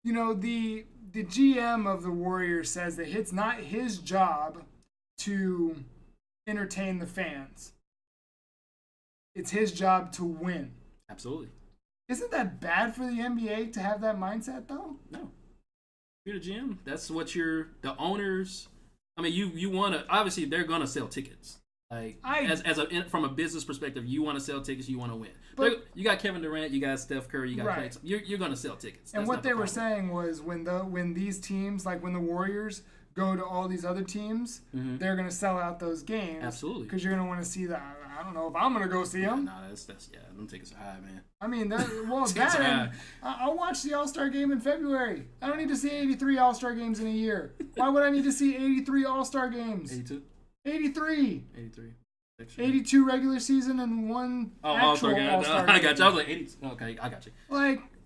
the GM of the Warriors says that it's not his job to entertain the fans. It's his job to win. Absolutely. Isn't that bad for the NBA to have that mindset, though? No. You're the GM. That's what the owners. I mean, you want to. Obviously, they're gonna sell tickets. From a business perspective, you want to sell tickets. You want to win. But you got Kevin Durant. You got Steph Curry. You got Clay. You're gonna sell tickets. And what they were saying was when these teams, when the Warriors go to all these other teams, they're gonna sell out those games. Absolutely. Because you're gonna want to see that. I don't know if I'm gonna go see them. No, that's them tickets are high, man. I mean, I'll watch the All-Star game in February. I don't need to see 83 All-Star games in a year. Why would I need to see 83 All-Star games? 82? 83. 83. 82 regular season and 1 actual All-Star game. I got you. I was like 80. Okay, I got you.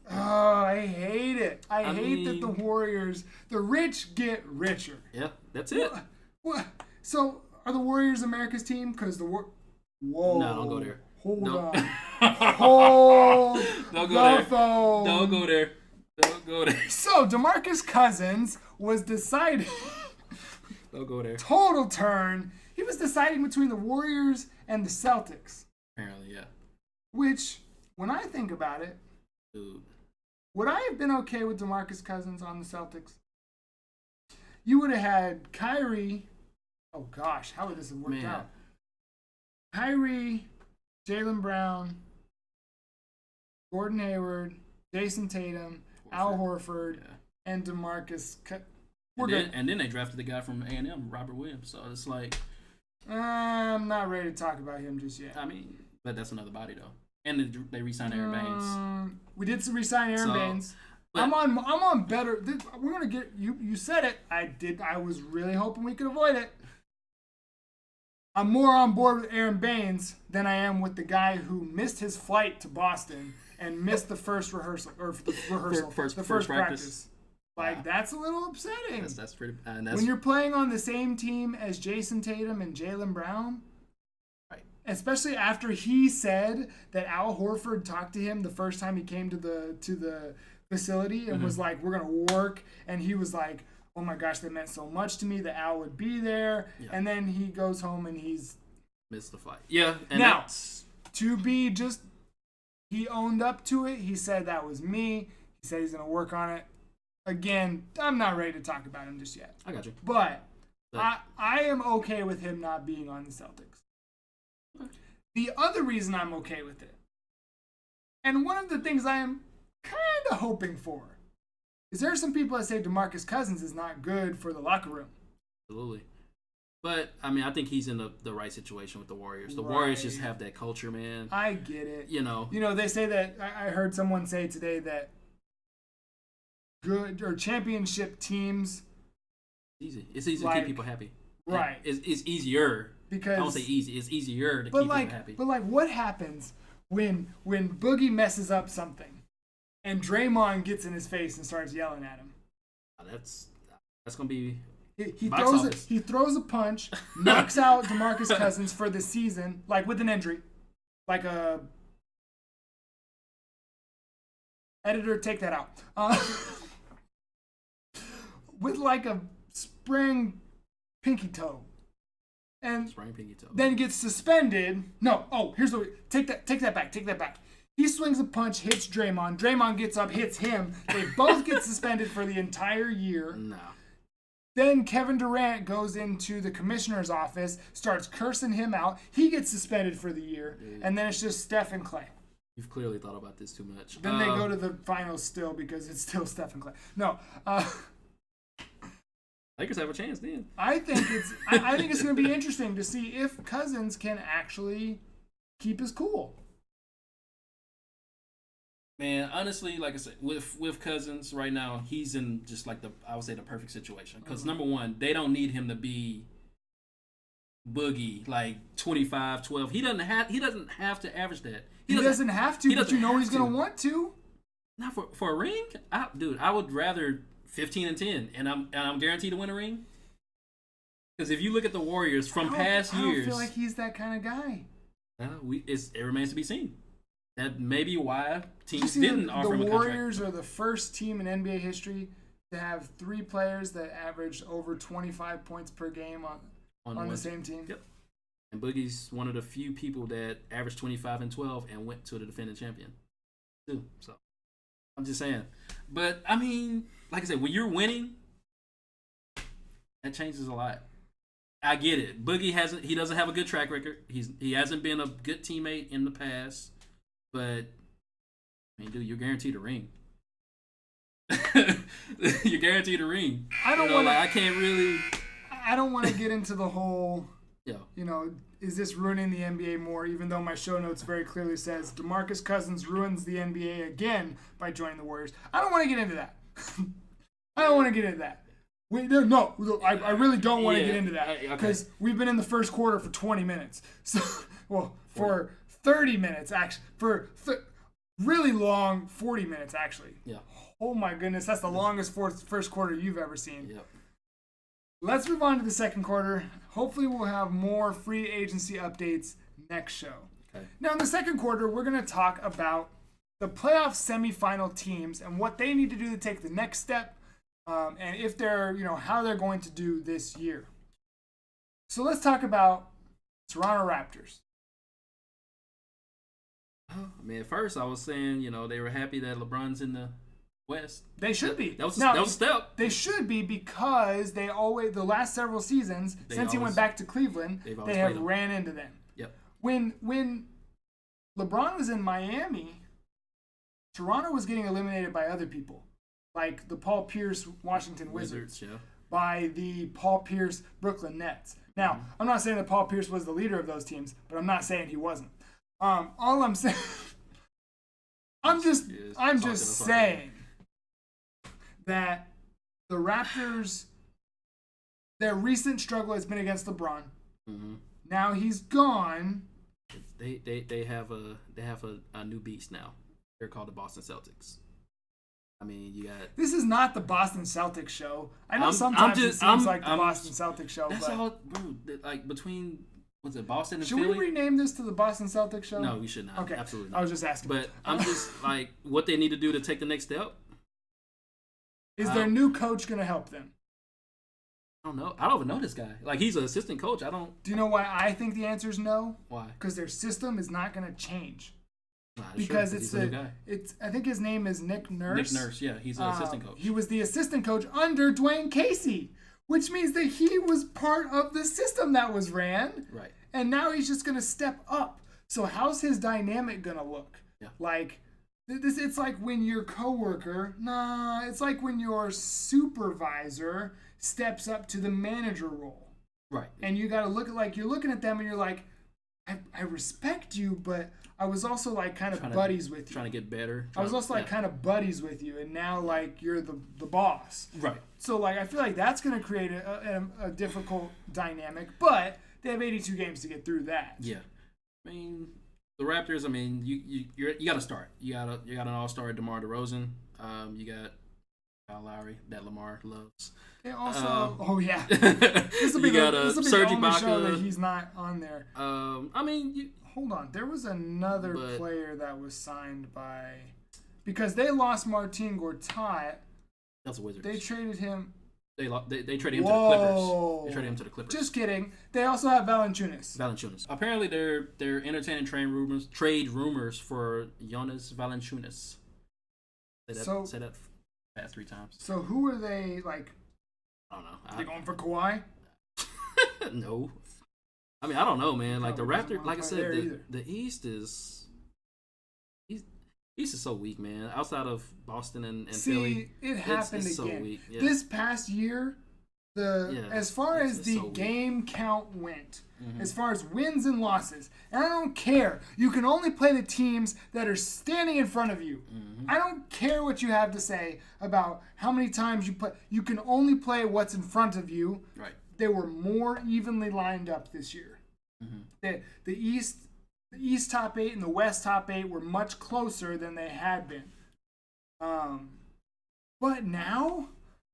I hate it. I hate that the Warriors, the rich get richer. Yeah, that's it. What? So, are the Warriors America's team? Because Whoa. No, don't go there. Hold on. Hold Don't go there. phone. Don't go there. Don't go there. So, DeMarcus Cousins was deciding. Don't go there. Total turn. He was deciding between the Warriors and the Celtics. Apparently, yeah. Which, when I think about it, dude, would I have been okay with DeMarcus Cousins on the Celtics? You would have had Kyrie. Oh, gosh. How would this have worked out? Kyrie, Jaylen Brown, Gordon Hayward, Jason Tatum, Al Horford, and DeMarcus. We're good. And then they drafted the guy from A&M, Robert Williams. So it's like, I'm not ready to talk about him just yet. I mean, but that's another body though. And they re-signed Aaron Baines. We did re-sign Aaron Baines. I'm on better. We're gonna get you. You said it. I did. I was really hoping we could avoid it. I'm more on board with Aaron Baines than I am with the guy who missed his flight to Boston and missed the first rehearsal the first practice. Like, that's a little upsetting. That's pretty. When you're playing on the same team as Jason Tatum and Jaylen Brown, right? Especially after he said that Al Horford talked to him the first time he came to the facility and was like, "We're gonna work," and he was like, "Oh my gosh, that meant so much to me that Al would be there." Yeah. And then he goes home and he's missed the flight. Yeah. And now, to be just, he owned up to it. He said that was me. He said he's gonna work on it. Again, I'm not ready to talk about him just yet. I got you. But I am okay with him not being on the Celtics. Okay. The other reason I'm okay with it, and one of the things I am kind of hoping for, is there are some people that say DeMarcus Cousins is not good for the locker room. Absolutely. But, I mean, I think he's in the right situation with the Warriors. The Warriors just have that culture, man. I get it. You know, they say that, I heard someone say today that good or championship teams. It's easy to keep people happy. Right. It's easier. Because I won't say easy. It's easier to keep people happy. But like, what happens when Boogie messes up something, and Draymond gets in his face and starts yelling at him? That's gonna be. He throws a punch, knocks out DeMarcus Cousins for the season, like with an injury, like a. Editor, take that out. With like a sprained pinky toe. And then gets suspended. No, here's what take that back. He swings a punch, hits Draymond. Draymond gets up, hits him. They both get suspended for the entire year. No. Then Kevin Durant goes into the commissioner's office, starts cursing him out. He gets suspended for the year. Dude. And then it's just Steph and Clay. You've clearly thought about this too much. Then they go to the finals still because it's still Steph and Clay. No. Lakers have a chance then. I think it's going to be interesting to see if Cousins can actually keep his cool. Man, honestly, like I said, with Cousins right now, he's in just like the perfect situation. Because number one, they don't need him to be Boogie like 25, 12. He doesn't have to average that. He doesn't have to, but he's going to want to. Not for a ring, I would rather 15 and 10, and I'm guaranteed to win a ring. Because if you look at the Warriors from past years, I don't feel like he's that kind of guy. It remains to be seen. That may be why teams didn't offer him a contract. The Warriors are the first team in NBA history to have 3 players that averaged over 25 points per game on the same team. Yep. And Boogie's one of the few people that averaged 25 and 12 and went to the defending champion too. So I'm just saying. But I mean, like I said, when you're winning, that changes a lot. I get it. Boogie doesn't have a good track record. He hasn't been a good teammate in the past. But I mean, dude, you're guaranteed a ring. You're guaranteed a ring. I don't want to get into the whole. Is this ruining the NBA more? Even though my show notes very clearly says DeMarcus Cousins ruins the NBA again by joining the Warriors. I don't want to get into that. I really don't want to get into that because we've been in the first quarter for 20 minutes. So, for 30 minutes actually, for really long 40 minutes actually. Yeah. Oh my goodness, that's the longest first quarter you've ever seen. Yep. Let's move on to the second quarter. Hopefully we'll have more free agency updates next show. Okay. Now in the second quarter, we're going to talk about the playoff semifinal teams and what they need to do to take the next step, and if they're, how they're going to do this year. So let's talk about Toronto Raptors. I mean, at first I was saying, they were happy that LeBron's in the West. They should be. That was a step. They should be because the last several seasons, since he went back to Cleveland, they have ran into them. Yep. When LeBron was in Miami, Toronto was getting eliminated by other people, like the Paul Pierce Washington Wizards, yeah. by the Paul Pierce Brooklyn Nets. Now, I'm not saying that Paul Pierce was the leader of those teams, but I'm not saying he wasn't. All I'm saying, I'm just saying that the Raptors, their recent struggle has been against LeBron. Mm-hmm. Now he's gone. They have a new beast now. They're called the Boston Celtics. I mean, you got. This is not the Boston Celtics show. I know sometimes it seems like the Boston Celtics show. That's but all, bro. Like between what's it, Boston and should Philly? we rename this to the Boston Celtics show? No, we should not. Okay, absolutely not. I was just asking. But I'm just like, what they need to do to take the next step. Is their new coach going to help them? I don't know. I don't even know this guy. Like, he's an assistant coach. I don't. Do you know why I think the answer is no? Why? Because their system is not going to change. Because it's the guy. I think his name is Nick Nurse. Nick Nurse, yeah, he's an assistant coach. He was the assistant coach under Dwayne Casey, which means that he was part of the system that was ran. Right. And now he's just going to step up. So how's his dynamic going to look? Yeah. Like this, it's like when your coworker, it's like when your supervisor steps up to the manager role. Right. And you got to look at, like, you're looking at them and you're like, I respect you, but I was also like kind of buddies with you. Trying to get better. I was also like kind of buddies with you, and now like you're the boss. Right. So like I feel like that's going to create a difficult dynamic, but they have 82 games to get through that. Yeah. I mean, the Raptors. I mean, you got to start. You got an all-star DeMar DeRozan. You got Kyle Lowry that Lamar loves. They also, this will be the only show that he's not on there. I mean, hold on. There was another player that was signed by, because they lost Martin Gortat. That's a Wizards. They traded him. They traded him to the Clippers. They traded him to the Clippers. Just kidding. They also have Valanciunas. Apparently, they're entertaining trade rumors for Jonas Valanciunas. Say that past 3 times. So who are they, like? I don't know. Are they going for Kawhi? No. I mean, I don't know, man. Like the Raptors, like I said, the East is so weak, man. Outside of Boston and Philly, it happened it's again. So weak. Yeah. This past year, as far as the game count went, as far as wins and losses, and I don't care. You can only play the teams that are standing in front of you. I don't care what you have to say about how many times you play. You can only play what's in front of you. Right. They were more evenly lined up this year. The East top 8 and the West top 8 were much closer than they had been. But now,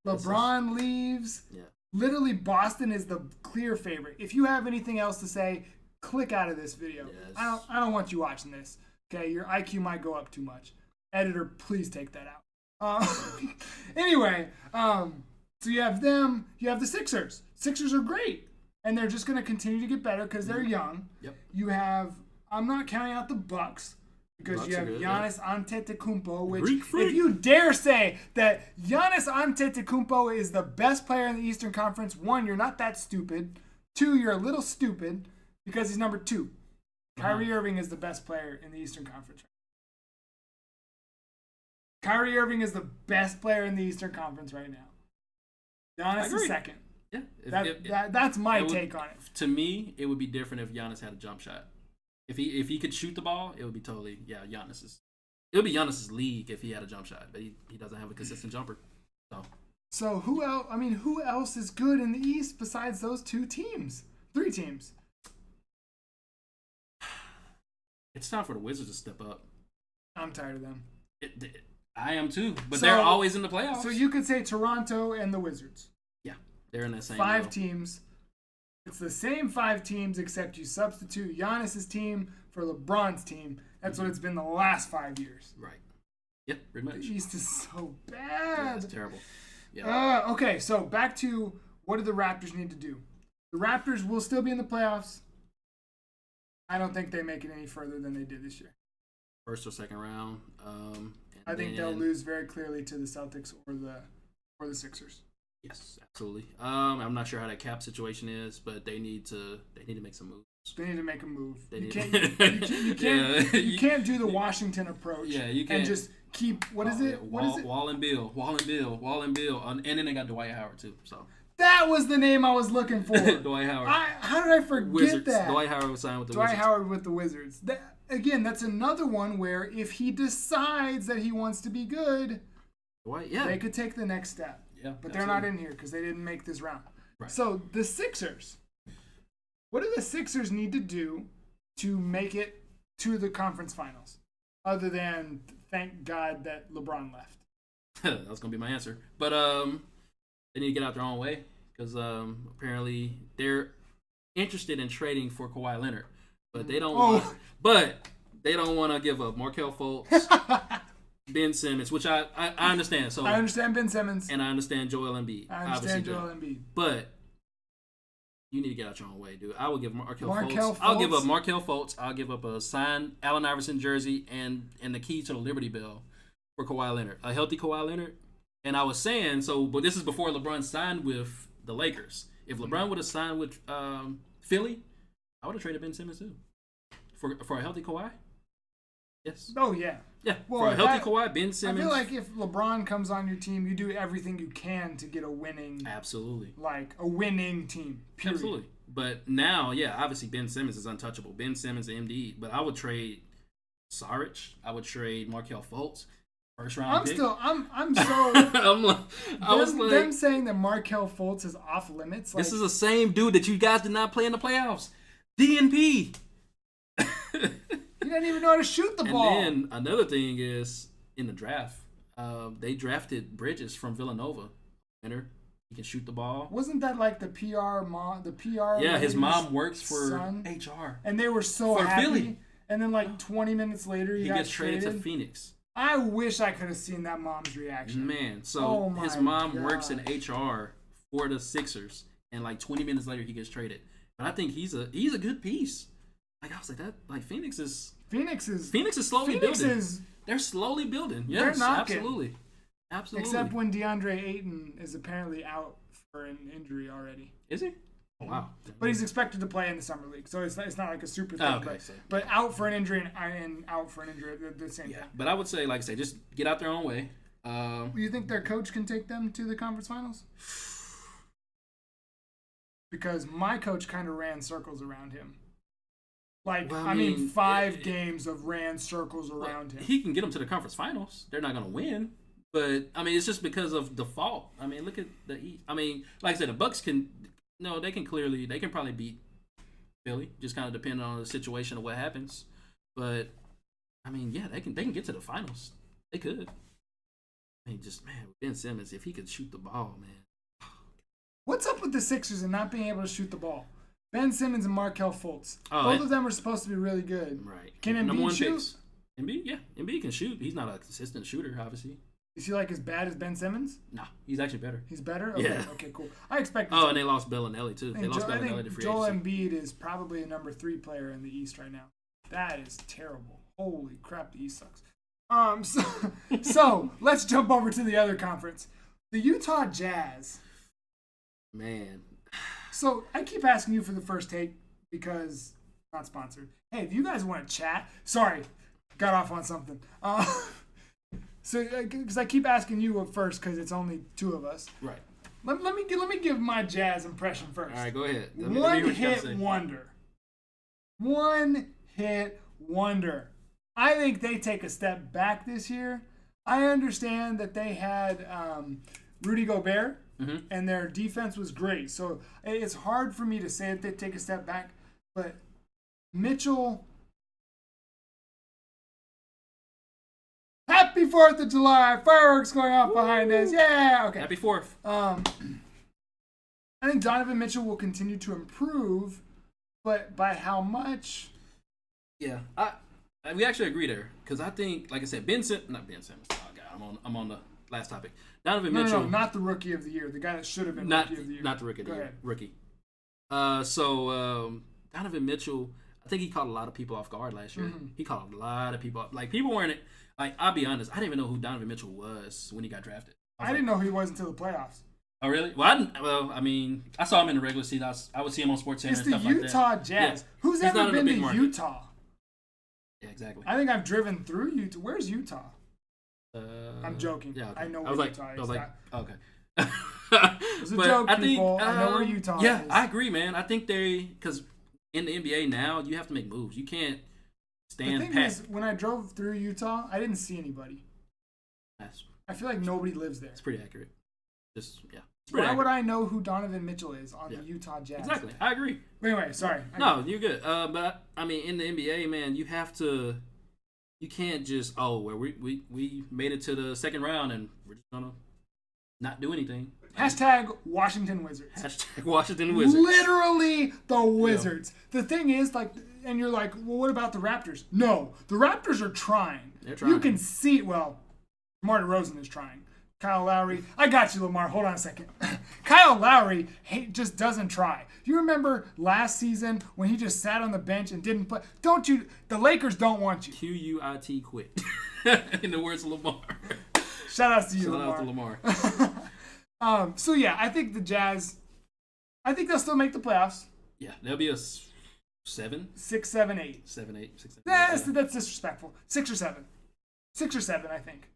LeBron leaves. Yeah. Literally, Boston is the clear favorite. If you have anything else to say, click out of this video. Yes. I don't want you watching this. Okay, your IQ might go up too much. Editor, please take that out. Anyway, so you have them. You have the Sixers. Sixers are great, and they're just going to continue to get better because they're young. Yep. You have. I'm not counting out the Bucks because you have Giannis Antetokounmpo, which if you dare say that Giannis Antetokounmpo is the best player in the Eastern Conference, 1, you're not that stupid. 2, you're a little stupid because he's number 2. Kyrie Irving is the best player in the Eastern Conference. Kyrie Irving is the best player in the Eastern Conference right now. Giannis is second. Yeah, that's my take on it. To me, it would be different if Giannis had a jump shot. If he could shoot the ball, it would be totally Giannis's. It would be Giannis's league if he had a jump shot, but he doesn't have a consistent jumper. So who else? I mean, who else is good in the East besides those 3 teams? It's time for the Wizards to step up. I'm tired of them. I am too, but they're always in the playoffs. So you could say Toronto and the Wizards. Yeah, they're in that same 5 teams. It's the same 5 teams, except you substitute Giannis's team for LeBron's team. That's what it's been the last 5 years. Right. Yep, pretty much. The East is so bad. Yeah, it's terrible. Yeah. Okay, so back to what do the Raptors need to do? The Raptors will still be in the playoffs. I don't think they make it any further than they did this year. First or second round. I think they'll lose very clearly to the Celtics or the Sixers. Yes, absolutely. I'm not sure how that cap situation is, but they need to make some moves. They need to make a move. They You need- can't, Yeah. you can't do the Washington approach. Yeah, you can't. And just keep what is it? What is it? Wall and Bill, and then they got Dwight Howard too. So That was the name I was looking for. Dwight Howard. How did I forget Wizards. that? Dwight Howard was signed with the Dwight Wizards. Howard with the Wizards. Again, that's another one where if he decides that he wants to be good, Dwight, yeah. they could take the next step. Yeah, but they're not in here because they didn't make this round. Right. So the Sixers. What do the Sixers need to do to make it to the conference finals? Other than thank God that LeBron left. That was gonna be my answer. But they need to get out their own way because apparently they're interested in trading for Kawhi Leonard, but they don't. But they don't want to give up Markelle Fultz, Ben Simmons, which I understand. So I understand Ben Simmons and I understand Joel Embiid. I understand Joel Embiid. But you need to get out your own way, dude. I will give Markelle Fultz. I'll give up Markelle Fultz. I'll give up a signed Allen Iverson jersey and the key to the Liberty Bell for Kawhi Leonard. A healthy Kawhi Leonard. And I was saying, but this is before LeBron signed with the Lakers. If LeBron would have signed with Philly, I would have traded Ben Simmons too. For a healthy Kawhi? Yes. Oh, yeah. Yeah, well, for a healthy Kawhi, Ben Simmons. I feel like if LeBron comes on your team, you do everything you can to get a winning. Absolutely. Like a winning team. Period. Absolutely. But now, yeah, obviously Ben Simmons is untouchable. Ben Simmons and MD. But I would trade Saric. I would trade Markelle Fultz. First round pick. I'm so. Them saying that Markelle Fultz is off limits. This is the same dude that you guys did not play in the playoffs. DNP. He doesn't even know how to shoot the ball. And then another thing is in the draft, they drafted Bridges from Villanova. He can shoot the ball. Wasn't that like the PR mom? The PR. Yeah, his mom works for son? HR. And they were so for happy. Philly. And then like 20 minutes later, he gets traded to Phoenix. I wish I could have seen that mom's reaction. Man, so his mom works in HR for the Sixers, and like 20 minutes later, he gets traded. But I think he's a good piece. Like I was like that. Like Phoenix is slowly building. They're slowly building. Yes, they're not absolutely. Except when DeAndre Ayton is apparently out for an injury already. Is he? Oh, wow. But he's expected to play in the summer league, so it's not like a super thing. Okay, but out for an injury and out for an injury, the same thing. But I would say, like I say, just get out their own way. You think their coach can take them to the conference finals? Because my coach kind of ran circles around him. Like, well, I mean 5 games of ran circles around him. He can get them to the conference finals. They're not going to win. But, I mean, it's just because of default. I mean, look at the East. I mean, like I said, the Bucks can... No, they can probably beat Philly. Just kind of depending on the situation of what happens. But, I mean, yeah, they can get to the finals. They could. I mean, Ben Simmons, if he could shoot the ball, man. What's up with the Sixers and not being able to shoot the ball? Ben Simmons and Markelle Fultz. Both of them are supposed to be really good. Right. Can Embiid shoot? Embiid, yeah. Embiid can shoot. He's not a consistent shooter, obviously. Is he like as bad as Ben Simmons? No, he's actually better. He's better? Okay, yeah. Okay, cool. I expect. And they lost Bellinelli too. They lost Bellinelli to free Joel agency. Embiid is probably a number 3 player in the East right now. That is terrible. Holy crap, the East sucks. So let's jump over to the other conference, the Utah Jazz. Man. So I keep asking you for the first take because not sponsored. Hey, if you guys want to chat, sorry, got off on something. So, because I keep asking you first because it's only 2 of us. Right. Let me give my Jazz impression first. All right, go ahead. One hit wonder. One hit wonder. I think they take a step back this year. I understand that they had Rudy Gobert, and their defense was great. So it's hard for me to say that they take a step back. But Mitchell... Happy 4th of July. Fireworks going off behind us. Yeah. Okay. Happy 4th. I think Donovan Mitchell will continue to improve, but by how much? Yeah. We actually agree there because I think, like I said, not Ben Simmons. Oh God, I'm on the last topic. Donovan Mitchell. No, not the Rookie of the Year. The guy that should have been Rookie of the Year. Not the Rookie of the Year. Rookie. So Donovan Mitchell, I think he caught a lot of people off guard last year. He caught a lot of people off. Like people weren't. Like, I'll be honest, I didn't even know who Donovan Mitchell was when he got drafted. I didn't know who he was until the playoffs. Oh, really? Well, I mean, I saw him in the regular season. I would see him on Sports Center It's and the stuff Utah like that. Jazz. Yeah. Who's He's ever not in a been big to market. Utah? Yeah, exactly. I think I've driven through Utah. Where's Utah? I'm joking. Yeah, okay. I know I was where like, Utah is. I was like, okay. It's a joke, people. I know where Utah yeah, is. I agree, man. I think because in the NBA now, you have to make moves. You can't stand The thing pat. is, when I drove through Utah, I didn't see anybody. I feel like nobody lives there. It's pretty accurate. Just, yeah. Why would I know who Donovan Mitchell is on the Utah Jazz? Exactly. I agree. But anyway, sorry. No, you're good. But, I mean, in the NBA, man, you can't just, we made it to the second round and we're just going to not do anything. Hashtag Washington Wizards. Hashtag Washington Wizards. Literally the Wizards. Yeah. The thing is, like, and you're like, well, what about the Raptors? No, the Raptors are trying. They're trying. You can see, well, DeMar DeRozan is trying. Kyle Lowry. I got you, Lamar. Hold on a second. Kyle Lowry just doesn't try. Do you remember last season when he just sat on the bench and didn't play? The Lakers don't want you. QUIT quit. In the words of Lamar. Shout out to you, Shout Lamar. out to Lamar. So, yeah, I think the Jazz, I think they'll still make the playoffs. Yeah, there'll be a 7? 6, 7, 8. 7, 8, 6, 7, 8. That's disrespectful. 6 or 7. 6 or 7, I think.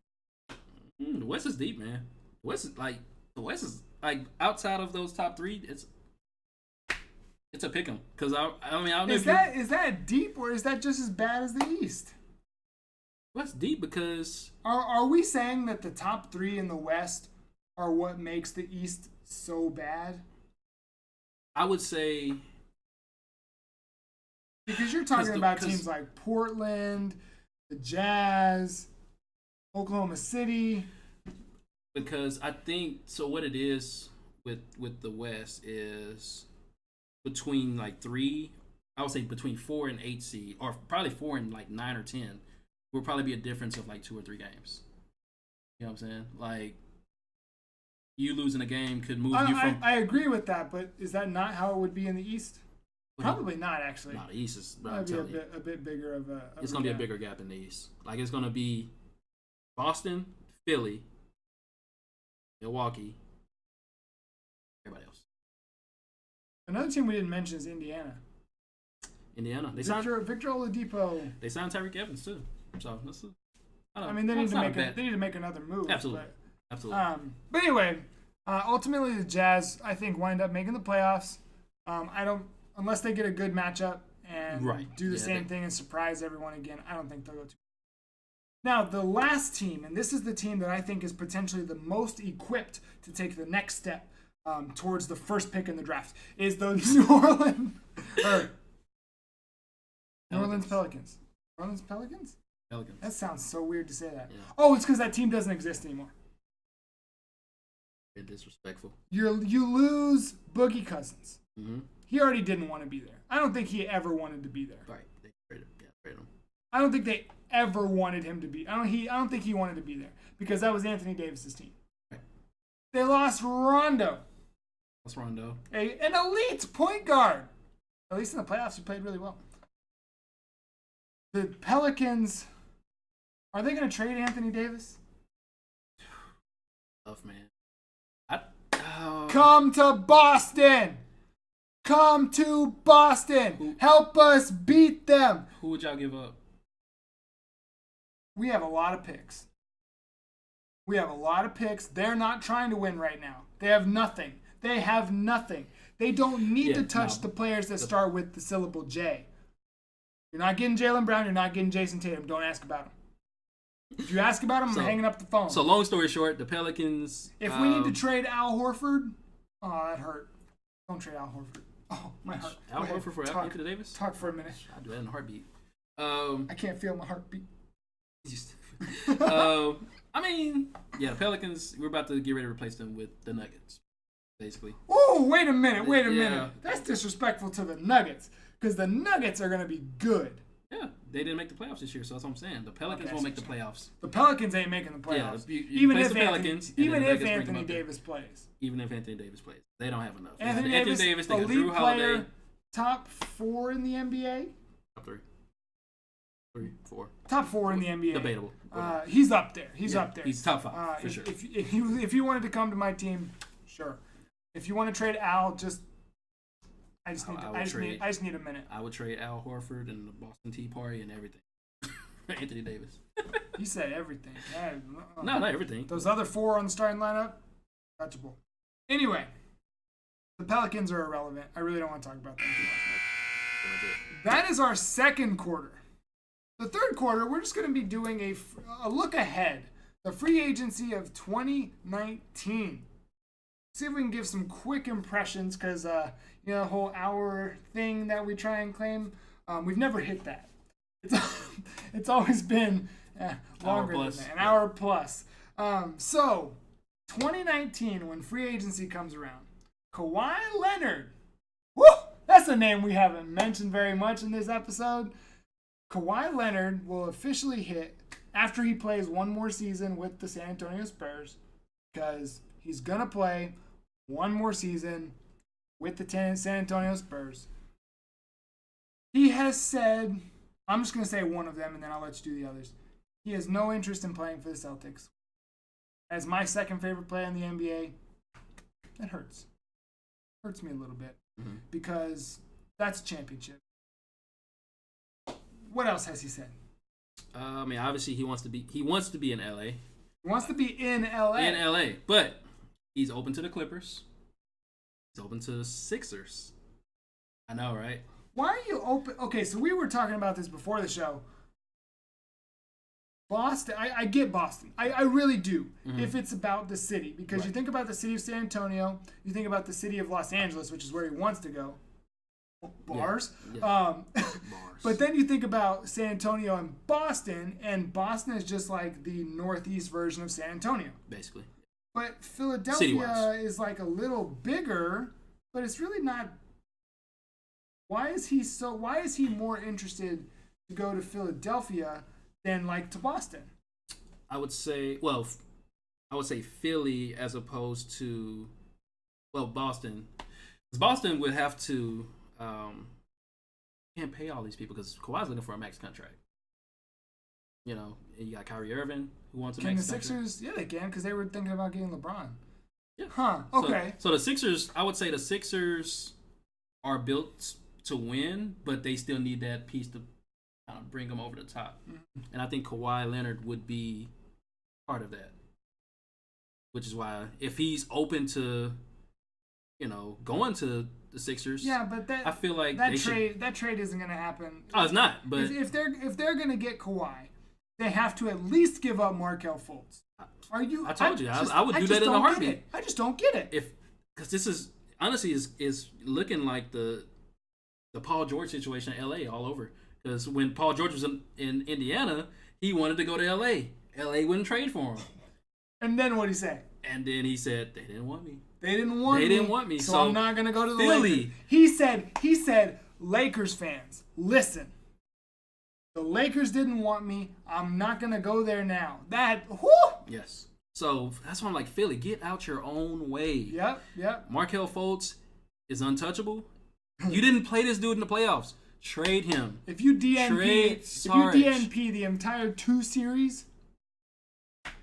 The West is deep, man. The West is like outside of those top 3. It's a pick 'em because I don't know is that deep or is that just as bad as the East? What's deep because are we saying that the top 3 in the West are what makes the East so bad? I would say because you're talking about teams like Portland, the Jazz, Oklahoma City. Because I think so. What it is with the West is between like 3. I would say between 4 and 8 seed, or probably 4 and like 9 or 10. Will probably be a difference of like 2 or 3 games. You know what I'm saying? Like you losing a game could move you from. I agree with that, but is that not how it would be in the East? Probably not, actually. No, the East is. Be a bit bigger of a. It's gonna be a bigger gap in the East. Like it's gonna be Boston, Philly, Milwaukee, everybody else. Another team we didn't mention is Indiana. They signed Victor Oladipo. They signed Tyreek Evans too. So I mean, they need to make another move. Absolutely. But anyway, ultimately the Jazz I think wind up making the playoffs. Unless they get a good matchup and do the same thing and surprise everyone again. I don't think they'll go too. Now, the last team, and this is the team that I think is potentially the most equipped to take the next step towards the first pick in the draft, is the New Orleans Pelicans. New Orleans Pelicans? Pelicans. That sounds so weird to say that. Yeah. Oh, it's because that team doesn't exist anymore. Very disrespectful. You lose Boogie Cousins. Mm-hmm. He already didn't want to be there. I don't think he ever wanted to be there. Right. They traded him. I don't think they ever wanted him to be. I don't think he wanted to be there because that was Anthony Davis's team. Right. They lost Rondo. An elite point guard. At least in the playoffs, he played really well. The Pelicans, are they going to trade Anthony Davis? Tough, man. Come to Boston. Come to Boston. Help us beat them. Who would y'all give up? We have a lot of picks. They're not trying to win right now. They have nothing. They don't need to touch the players that start with the syllable J. You're not getting Jaylen Brown. You're not getting Jason Tatum. Don't ask about him. If you ask about him, I'm hanging up the phone. So long story short, the Pelicans. If we need to trade Al Horford, that hurt. Don't trade Al Horford. Oh, my heart. Al Horford for Anthony Davis? Talk for a minute. I'd do that in a heartbeat. I can't feel my heartbeat. I mean, the Pelicans, we're about to get ready to replace them with the Nuggets, basically. Oh, wait a minute. That's disrespectful to the Nuggets because the Nuggets are going to be good. Yeah, they didn't make the playoffs this year, so that's what I'm saying. The Pelicans won't make the playoffs. The Pelicans ain't making the playoffs. Yeah, even if Anthony Davis plays. Even if Anthony Davis plays. They don't have enough. Anthony Davis, they got Drew Holiday. Top 4 in the NBA? Top 3. 3, 4. Top 4 in the NBA. Debatable. He's up there. He's up there. He's top 5, for sure. If you wanted to come to my team, Sure. If you want to trade Al, I just need a minute. I would trade Al Horford and the Boston Tea Party and everything. Anthony Davis. You said everything. No, not everything. Those other 4 on the starting lineup, touchable. Anyway, the Pelicans are irrelevant. I really don't want to talk about them too much. That is our second quarter. The third quarter, we're just going to be doing a look ahead. The free agency of 2019. See if we can give some quick impressions because, the whole hour thing that we try and claim, we've never hit that. It's always been longer than that, an hour plus. So, 2019, when free agency comes around, Kawhi Leonard. Woo! That's a name we haven't mentioned very much in this episode. Kawhi Leonard will officially hit after he plays one more season with the San Antonio Spurs, because he's going to play one more season with the San Antonio Spurs. He has said, I'm just going to say one of them and then I'll let you do the others. He has no interest in playing for the Celtics. As my second favorite player in the NBA, that hurts. Hurts me a little bit because that's a championship. What else has he said? Obviously he wants to be in LA. He wants to be in LA. In LA, but he's open to the Clippers. He's open to the Sixers. I know, right? Why are you open? Okay, so we were talking about this before the show. Boston, I get Boston. I really do. If it's about the city. Because you think about the city of San Antonio, you think about the city of Los Angeles, which is where he wants to go. Bars. Yeah. Bars. But then you think about San Antonio and Boston is just like the northeast version of San Antonio. Basically. But Philadelphia is like a little bigger, but it's really not. Why is he more interested to go to Philadelphia than like to Boston? I would say Philly as opposed to Boston. Because Boston would have to can't pay all these people because Kawhi's looking for a max contract. And you got Kyrie Irving who wants a max contract. Can the Sixers? Yeah, they can because they were thinking about getting LeBron. Yeah. Huh. Okay. So the Sixers, I would say the Sixers are built to win, but they still need that piece to kind of bring them over the top. And I think Kawhi Leonard would be part of that. Which is why if he's open to, going to the Sixers, yeah, but I feel like that trade isn't going to happen. Oh, it's not. But if they're going to get Kawhi, they have to at least give up Markelle Fultz. I told you I would do that in a heartbeat. I just don't get it. Because this is honestly is looking like the Paul George situation in LA all over. Because when Paul George was in Indiana, he wanted to go to LA. LA wouldn't trade for him. And then what'd he say? And then he said, they didn't want me. They didn't want me. So I'm not going to go to the Philly. Lakers. He said, Lakers fans, listen. The Lakers didn't want me. I'm not going to go there now. Yes. So that's why I'm like, Philly, get out your own way. Yep. Markelle Fultz is untouchable. You didn't play this dude in the playoffs. Trade him. If you DNP the entire 2 series,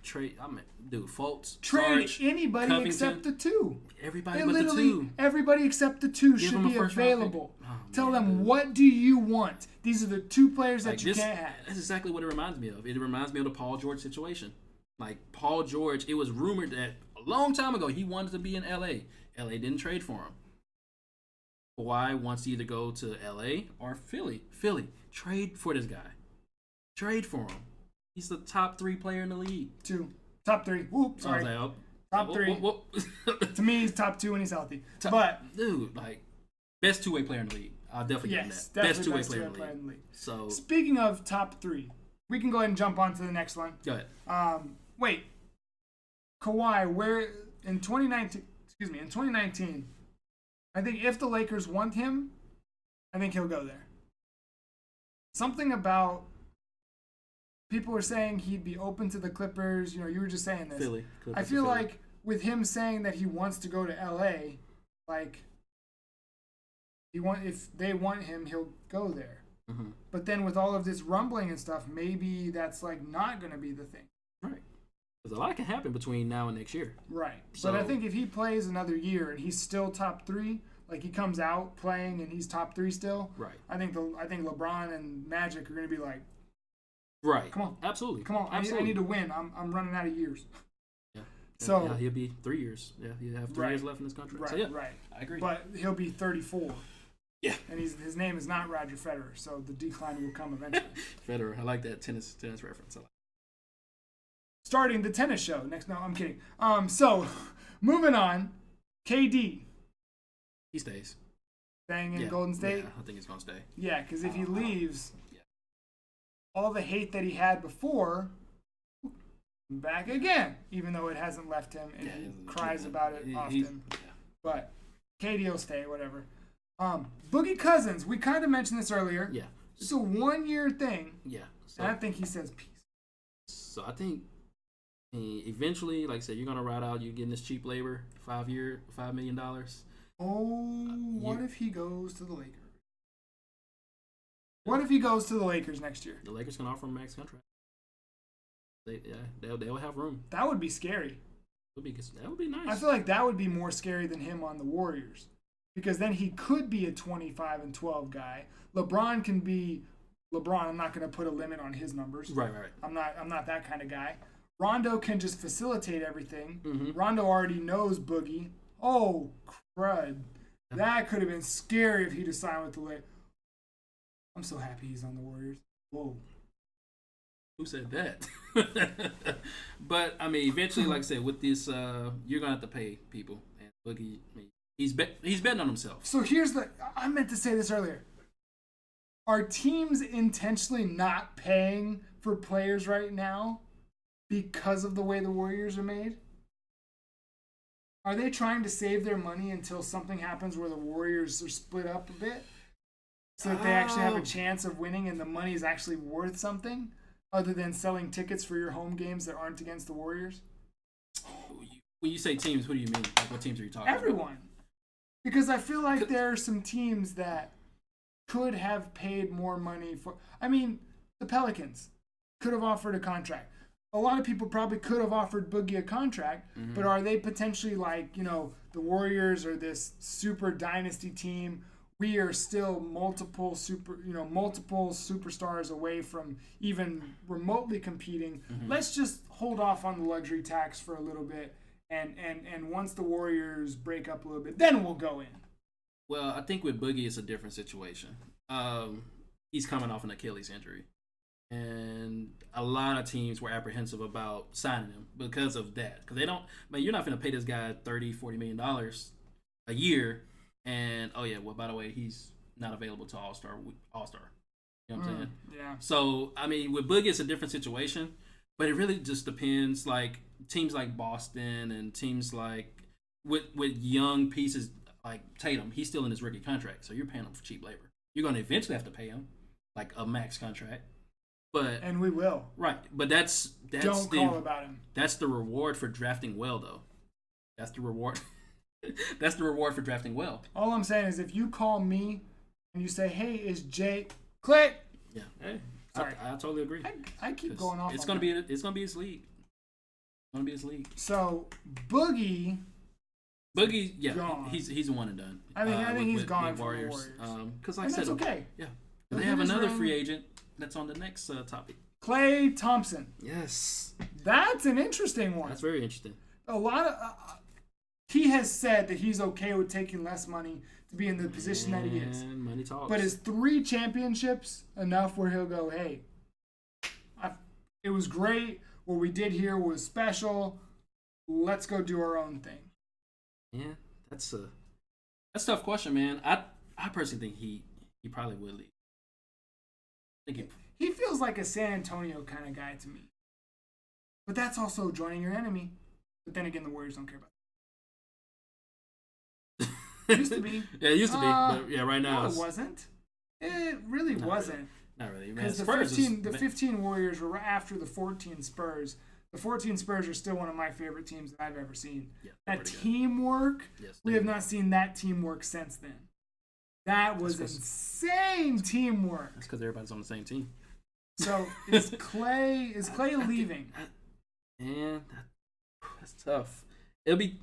Fultz. Trade Sarge, anybody Covington, except the 2. Everybody but the 2. Everybody except the 2 should be available. Tell them, what do you want? These are the 2 players that you can't have. That's exactly what it reminds me of. It reminds me of the Paul George situation. Like, Paul George, it was rumored that a long time ago he wanted to be in LA. LA didn't trade for him. Kawhi wants to either go to LA or Philly. Philly, trade for this guy. Trade for him. He's the top 3 player in the league. 2. Top 3. Whoop, sorry. Top 3. To me, he's top 2 when he's healthy. Dude, best 2-way player in the league. I'll definitely give him that. Best 2-way player in the league. So, speaking of top 3, we can go ahead and jump on to the next one. Go ahead. Wait. Kawhi, where in 2019, I think if the Lakers want him, I think he'll go there. Something about people were saying he'd be open to the Clippers. You were just saying this. Philly. I feel like with him saying that he wants to go to LA, like if they want him, he'll go there. Mm-hmm. But then with all of this rumbling and stuff, maybe that's like not going to be the thing. Right. Because a lot can happen between now and next year. Right. So, but I think if he plays another year and he's still top 3, like he comes out playing and he's top 3 still, right. I think LeBron and Magic are going to be like, right. Come on. Absolutely. Come on. Absolutely. I need to win. I'm running out of years. Yeah. So yeah, he'll be 3 years. Yeah, he'll have 3 years left in his contract. Right, so, yeah, right. I agree. But he'll be 34. Yeah. And his name is not Roger Federer, so the decline will come eventually. Federer. I like that tennis reference. I like Starting the tennis show next. No, I'm kidding. So moving on, KD. He stays. Staying in Golden State? Yeah, I think he's going to stay. Yeah, because if he leaves, all the hate that he had before, back again, even though it hasn't left him, and he cries about it often. But KD will stay, whatever. Boogie Cousins, we kind of mentioned this earlier. Yeah. It's a 1-year thing. Yeah. So, and I think he says peace. So I think eventually, like I said, you're going to ride out, you're getting this cheap labor, $5 million. Oh, what if he goes to the Lakers? What if he goes to the Lakers next year? The Lakers can offer him a max contract. They'll have room. That would be scary. That would be nice. I feel like that would be more scary than him on the Warriors, because then he could be a 25-12 guy. LeBron can be LeBron. I'm not going to put a limit on his numbers. Right. I'm not that kind of guy. Rondo can just facilitate everything. Mm-hmm. Rondo already knows Boogie. Oh, crud. That could have been scary if he'd signed with the Lakers. I'm so happy he's on the Warriors. Whoa. Who said that? But, I mean, eventually, like I said, with this, you're going to have to pay people. And Boogie, I mean, he's betting on himself. So I meant to say this earlier. Are teams intentionally not paying for players right now because of the way the Warriors are made? Are they trying to save their money until something happens where the Warriors are split up a bit, so that they actually have a chance of winning and the money is actually worth something other than selling tickets for your home games that aren't against the Warriors? When you say teams, who do you mean? Like, what teams are you talking about? Everyone. Because I feel like there are some teams that could have paid more money for... I mean, the Pelicans could have offered a contract. A lot of people probably could have offered Boogie a contract, but are they potentially like, the Warriors or this super dynasty team? We are still multiple superstars away from even remotely competing. Let's just hold off on the luxury tax for a little bit, and once the Warriors break up a little bit, then we'll go in. Well, I think with Boogie, it's a different situation. He's coming off an Achilles injury. And a lot of teams were apprehensive about signing him because of that. Because you're not going to pay this guy $30-40 million a year. And, by the way, he's not available to All-Star. You know what I'm saying? Yeah. So, I mean, with Boogie, it's a different situation. But it really just depends. Like, teams like Boston and teams like with young pieces like Tatum, he's still in his rookie contract. So you're paying him for cheap labor. You're going to eventually have to pay him like a max contract. And we will. Right. But that's don't call about him. That's the reward for drafting well, though. That's the reward. That's the reward for drafting well. All I'm saying is if you call me and you say, hey, is Jay click? Yeah. Hey. Sorry. I totally agree. I keep going off. It's gonna be his league. It's gonna be his league. So Boogie, yeah, gone. He's a one and done. I think he's gone from Warriors. the Warriors. Because like I said, that's okay. Yeah. They have another free agent that's on the next topic. Klay Thompson. Yes. That's an interesting one. That's very interesting. A lot of he has said that he's okay with taking less money to be in the position that he is. Money talks. But is 3 championships enough where he'll go, hey, it was great. What we did here was special. Let's go do our own thing. Yeah, that's a tough question, man. I personally think he probably would leave. I think he feels like a San Antonio kind of guy to me. But that's also joining your enemy. But then again, the Warriors don't care about it. It used to be. Yeah, it used to be. But yeah, right now no, it wasn't. It really wasn't. Not really. Because the 15 Warriors were after the 14 Spurs. The 14 Spurs are still one of my favorite teams that I've ever seen. Yeah, that teamwork, yes, we have not seen that teamwork since then. That was insane teamwork. That's because everybody's on the same team. So is Klay leaving? And that's tough. It'll be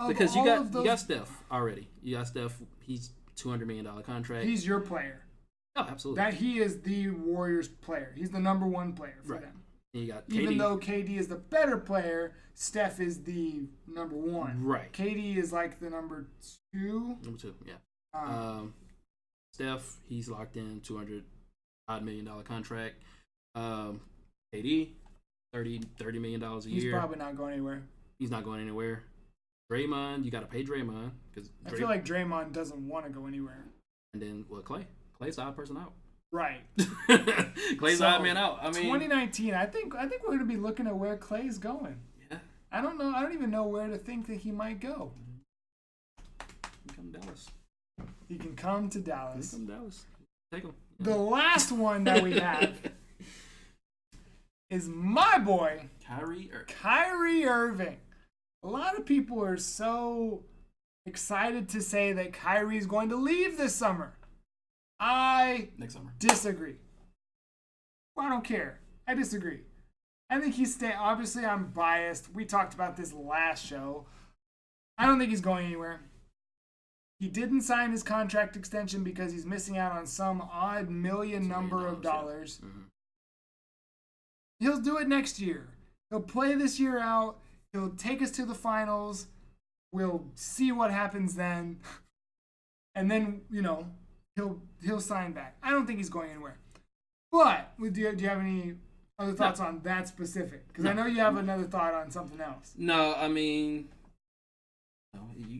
Of because all you of those, got Steph already. You got Steph. He's $200 million contract. he's your player. Oh, absolutely. That he is the Warriors player. He's the number one player for Right. them. And you got KD. Even though KD is the better player, Steph is the number one. Right. KD is like the number two. Number 2, yeah. Steph, he's locked in $200 million contract. KD, $30 million a year. He's probably not going anywhere. He's not going anywhere. Draymond, you got to pay Draymond because I feel like Draymond doesn't want to go anywhere. And then Clay. Clay's the odd person out. Right. Clay's the odd man out. I mean, 2019. I think we're going to be looking at where Clay's going. Yeah. I don't know. I don't even know where to think that he might go. He come to Dallas. He can come to Dallas. He come to Dallas. Take him. The last one that we have is my boy, Kyrie Irving. A lot of people are so excited to say that Kyrie is going to leave this summer. Next summer. Disagree. Well, I don't care. I disagree. I think he's staying. Obviously, I'm biased. We talked about this last show. I don't think he's going anywhere. He didn't sign his contract extension because he's missing out on some odd million number of dollars. Yeah. Mm-hmm. He'll do it next year. He'll play this year out. He'll take us to the finals. We'll see what happens then. And then, he'll sign back. I don't think he's going anywhere. But do you have any other thoughts on that specific? Because I know you have another thought on something else. No, I mean,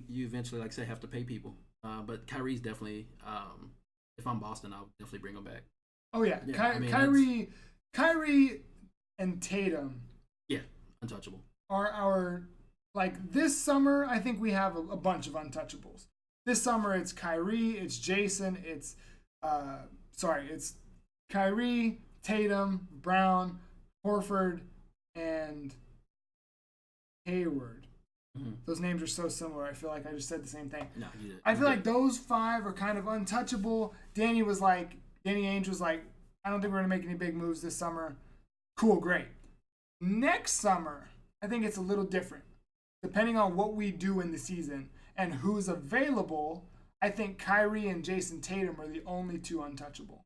you eventually, like I say, have to pay people. But Kyrie's definitely, if I'm Boston, I'll definitely bring him back. Oh, yeah. Kyrie and Tatum. Yeah, untouchable. Are our, this summer, I think we have a bunch of untouchables. This summer, it's Kyrie, it's Jason, it's Kyrie, Tatum, Brown, Horford, and Hayward. Mm-hmm. Those names are so similar. I feel like I just said the same thing. No, you did. I feel like those 5 are kind of untouchable. Danny Ainge was like, I don't think we're going to make any big moves this summer. Cool, great. Next summer, I think it's a little different. Depending on what we do in the season and who's available, I think Kyrie and Jason Tatum are the only 2 untouchable.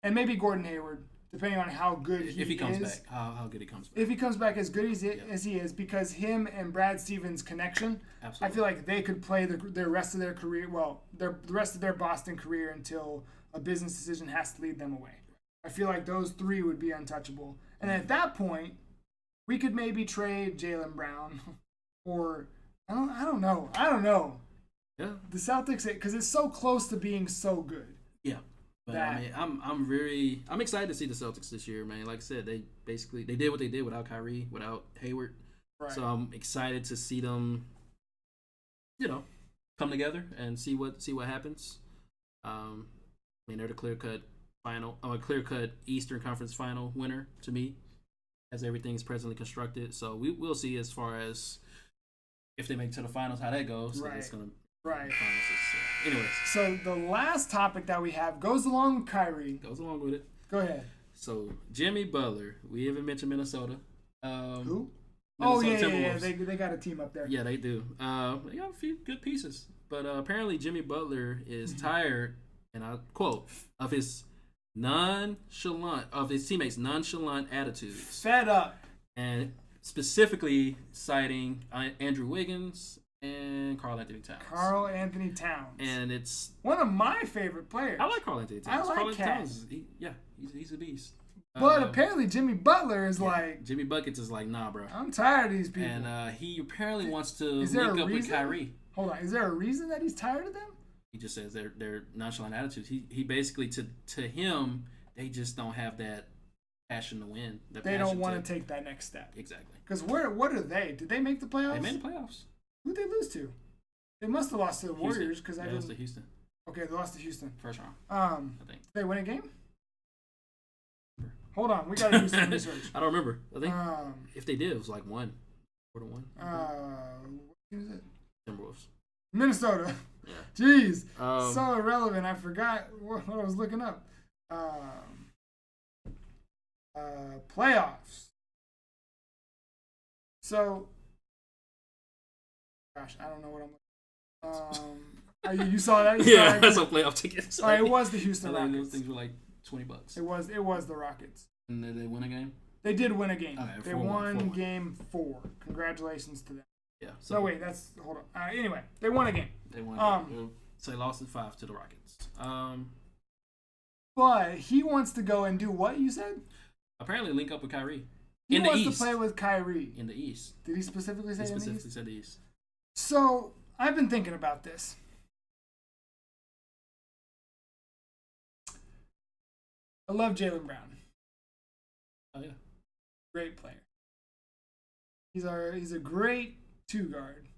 And maybe Gordon Hayward, depending on how good he is. If he comes back, how good he comes back. If he comes back as good as he is, because him and Brad Stevens' connection, absolutely. I feel like they could play the rest of their career, the rest of their Boston career until a business decision has to lead them away. I feel like those 3 would be untouchable. And at that point, we could maybe trade Jaylen Brown or I don't know. Yeah. The Celtics, because it's so close to being so good. Yeah. But I mean, I'm excited to see the Celtics this year, man. Like I said, they did what they did without Kyrie, without Hayward. Right. So I'm excited to see them, come together and see what happens. I mean, they're the clear-cut Eastern Conference final winner to me, as everything is presently constructed. So we'll see as far as if they make it to the finals, how that goes. Right. It's gonna right. Anyways. So the last topic that we have goes along with Kyrie. Goes along with it. Go ahead. So Jimmy Butler. We haven't mentioned Minnesota. Who? Minnesota yeah. They got a team up there. Yeah, they do. They got a few good pieces. But apparently Jimmy Butler is tired, and I quote, of his teammates' nonchalant attitudes. Fed up. And specifically citing Andrew Wiggins and Karl Anthony Towns. And it's one of my favorite players. I like Karl Anthony Towns. I like Towns. He's a beast. But apparently Jimmy Butler is Jimmy Buckets is like, nah, bro. I'm tired of these people. And he apparently wants to link up with Kyrie. Hold on. Is there a reason that he's tired of them? He just says they're nonchalant attitudes. He basically, to him, they just don't have that passion to win. They don't want to take that next step. Exactly. Because what are they? Did they make the playoffs? They made the playoffs. Who'd they lose to? They must have lost to the Warriors. Because they lost to Houston. Okay, they lost to Houston. First round. I think. Did they win a game? Hold on, we gotta do some research. I don't remember. I think if they did, it was like 1-1. What is it? Timberwolves. Minnesota. Yeah. Jeez. So irrelevant. I forgot what I was looking up. Playoffs. So, gosh, I don't know what I'm looking. You saw that? Yeah, that's a playoff ticket. All right, it was the Houston Rockets. Those things were like $20. It was the Rockets. And did they win a game? They did win a game. Okay, they won game 4. Congratulations to them. Yeah. So wait, hold on. Anyway, they won a game. They won a game. So they lost 5 to the Rockets. But he wants to go and do what you said? Apparently link up with Kyrie. He wants to play with Kyrie. In the East. Did he specifically say in the East? He specifically said the East. So, I've been thinking about this. I love Jaylen Brown. Oh, yeah. Great player. He's a great 2-guard.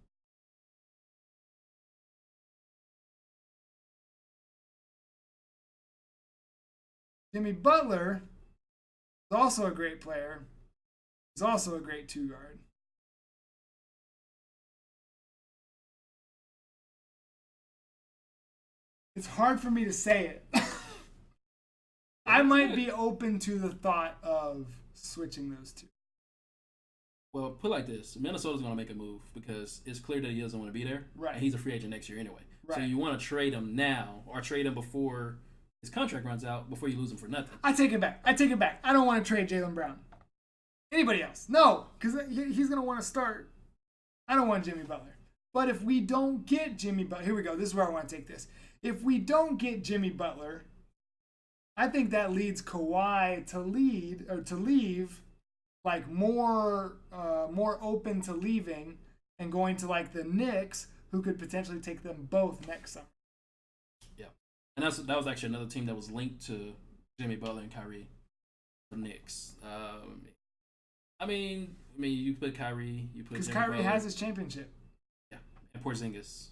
Jimmy Butler is also a great player. He's also a great 2-guard. It's hard for me to say it. I might be open to the thought of switching those two. Well, put it like this. Minnesota's going to make a move because it's clear that he doesn't want to be there. Right. And he's a free agent next year anyway. Right. So you want to trade him now or trade him before his contract runs out, before you lose him for nothing. I take it back. I don't want to trade Jaylen Brown. Anybody else? No, because he's going to want to start. I don't want Jimmy Butler. But if we don't get Jimmy Butler, here we go. This is where I want to take this. If we don't get Jimmy Butler, I think that leads Kawhi to leave like more open to leaving and going to like the Knicks, who could potentially take them both next summer. Yeah, and that was actually another team that was linked to Jimmy Butler and Kyrie, the Knicks. I mean, you put Kyrie, because Kyrie has his championship. Yeah, and Porzingis,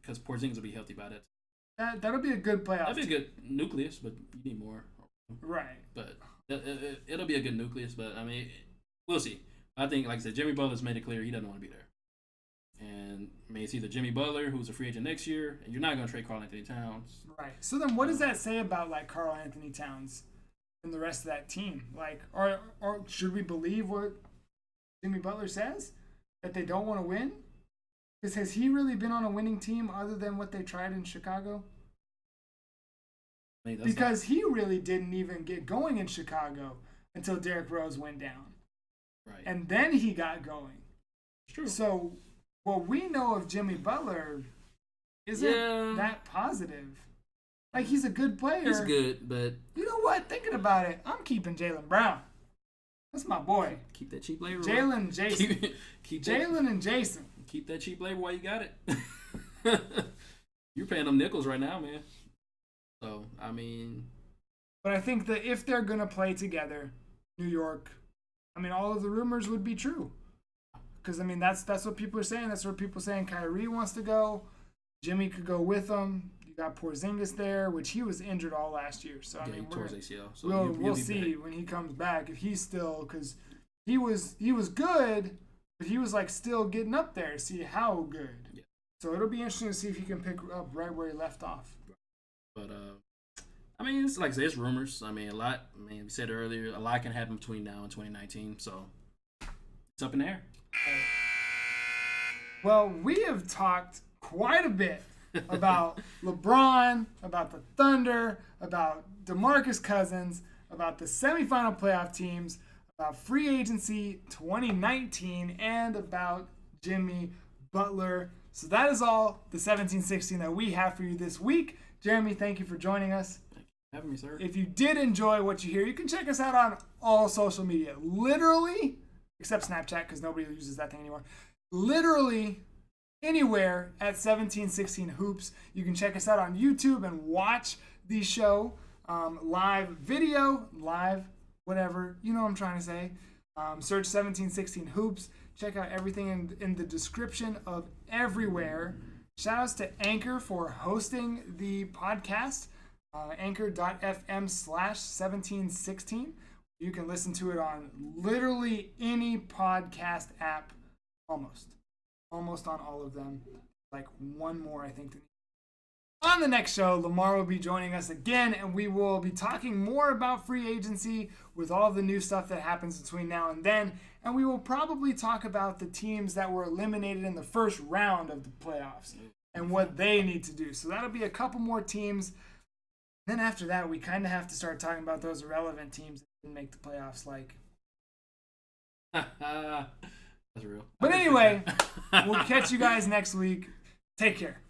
because Porzingis will be healthy by that. That'll be a good playoff. That'd be a good nucleus, but you need more. Right. But it'll be a good nucleus, but I mean, we'll see. I think, like I said, Jimmy Butler's made it clear he doesn't want to be there. And I mean, it's either Jimmy Butler, who's a free agent next year, and you're not going to trade Karl Anthony Towns. Right. So then, what does that say about like Karl Anthony Towns and the rest of that team? Like, or should we believe what Jimmy Butler says, that they don't want to win? Because has he really been on a winning team other than what they tried in Chicago? Because he really didn't even get going in Chicago until Derrick Rose went down. Right. And then he got going. It's true. So what we know of Jimmy Butler isn't that positive. Like, he's a good player. He's good, but... You know what? Thinking about it, I'm keeping Jaylen Brown. That's my boy. Keep that cheap labor. Jalen, Jason. Keep Jalen and Jason. Keep that cheap labor while you got it. You're paying them nickels right now, man. So, I mean... But I think that if they're going to play together, New York, I mean, all of the rumors would be true. Because, I mean, that's what people are saying. That's what people are saying. Kyrie wants to go. Jimmy could go with them. You got Porzingis there, which he was injured all last year. So, I mean, he tore his ACL. So we'll see when he comes back if he's still... Because he was good, but he was, like, still getting up there. See how good. Yeah. So, it'll be interesting to see if he can pick up right where he left off. But, I mean, it's like I said, it's rumors. I mean, we said earlier, a lot can happen between now and 2019. So, it's up in the air. Well, we have talked quite a bit about LeBron, about the Thunder, about DeMarcus Cousins, about the semifinal playoff teams, about free agency 2019, and about Jimmy Butler. So that is all the 17-16 that we have for you this week. Jeremy, thank you for joining us. Thank you for having me, sir. If you did enjoy what you hear, you can check us out on all social media. Literally, except Snapchat, because nobody uses that thing anymore. Literally anywhere at 1716 Hoops. You can check us out on YouTube and watch the show live video, live, whatever. You know what I'm trying to say. Search 1716 Hoops. Check out everything in the description of everywhere. Shout outs to Anchor for hosting the podcast. Anchor.fm/1716. You can listen to it on literally any podcast app. Almost on all of them. Like one more, I think. On the next show, Lamar will be joining us again, and we will be talking more about free agency with all the new stuff that happens between now and then. And we will probably talk about the teams that were eliminated in the first round of the playoffs and what they need to do. So that'll be a couple more teams. Then after that, we kind of have to start talking about those irrelevant teams that didn't make the playoffs. That's real. But anyway, we'll catch you guys next week. Take care.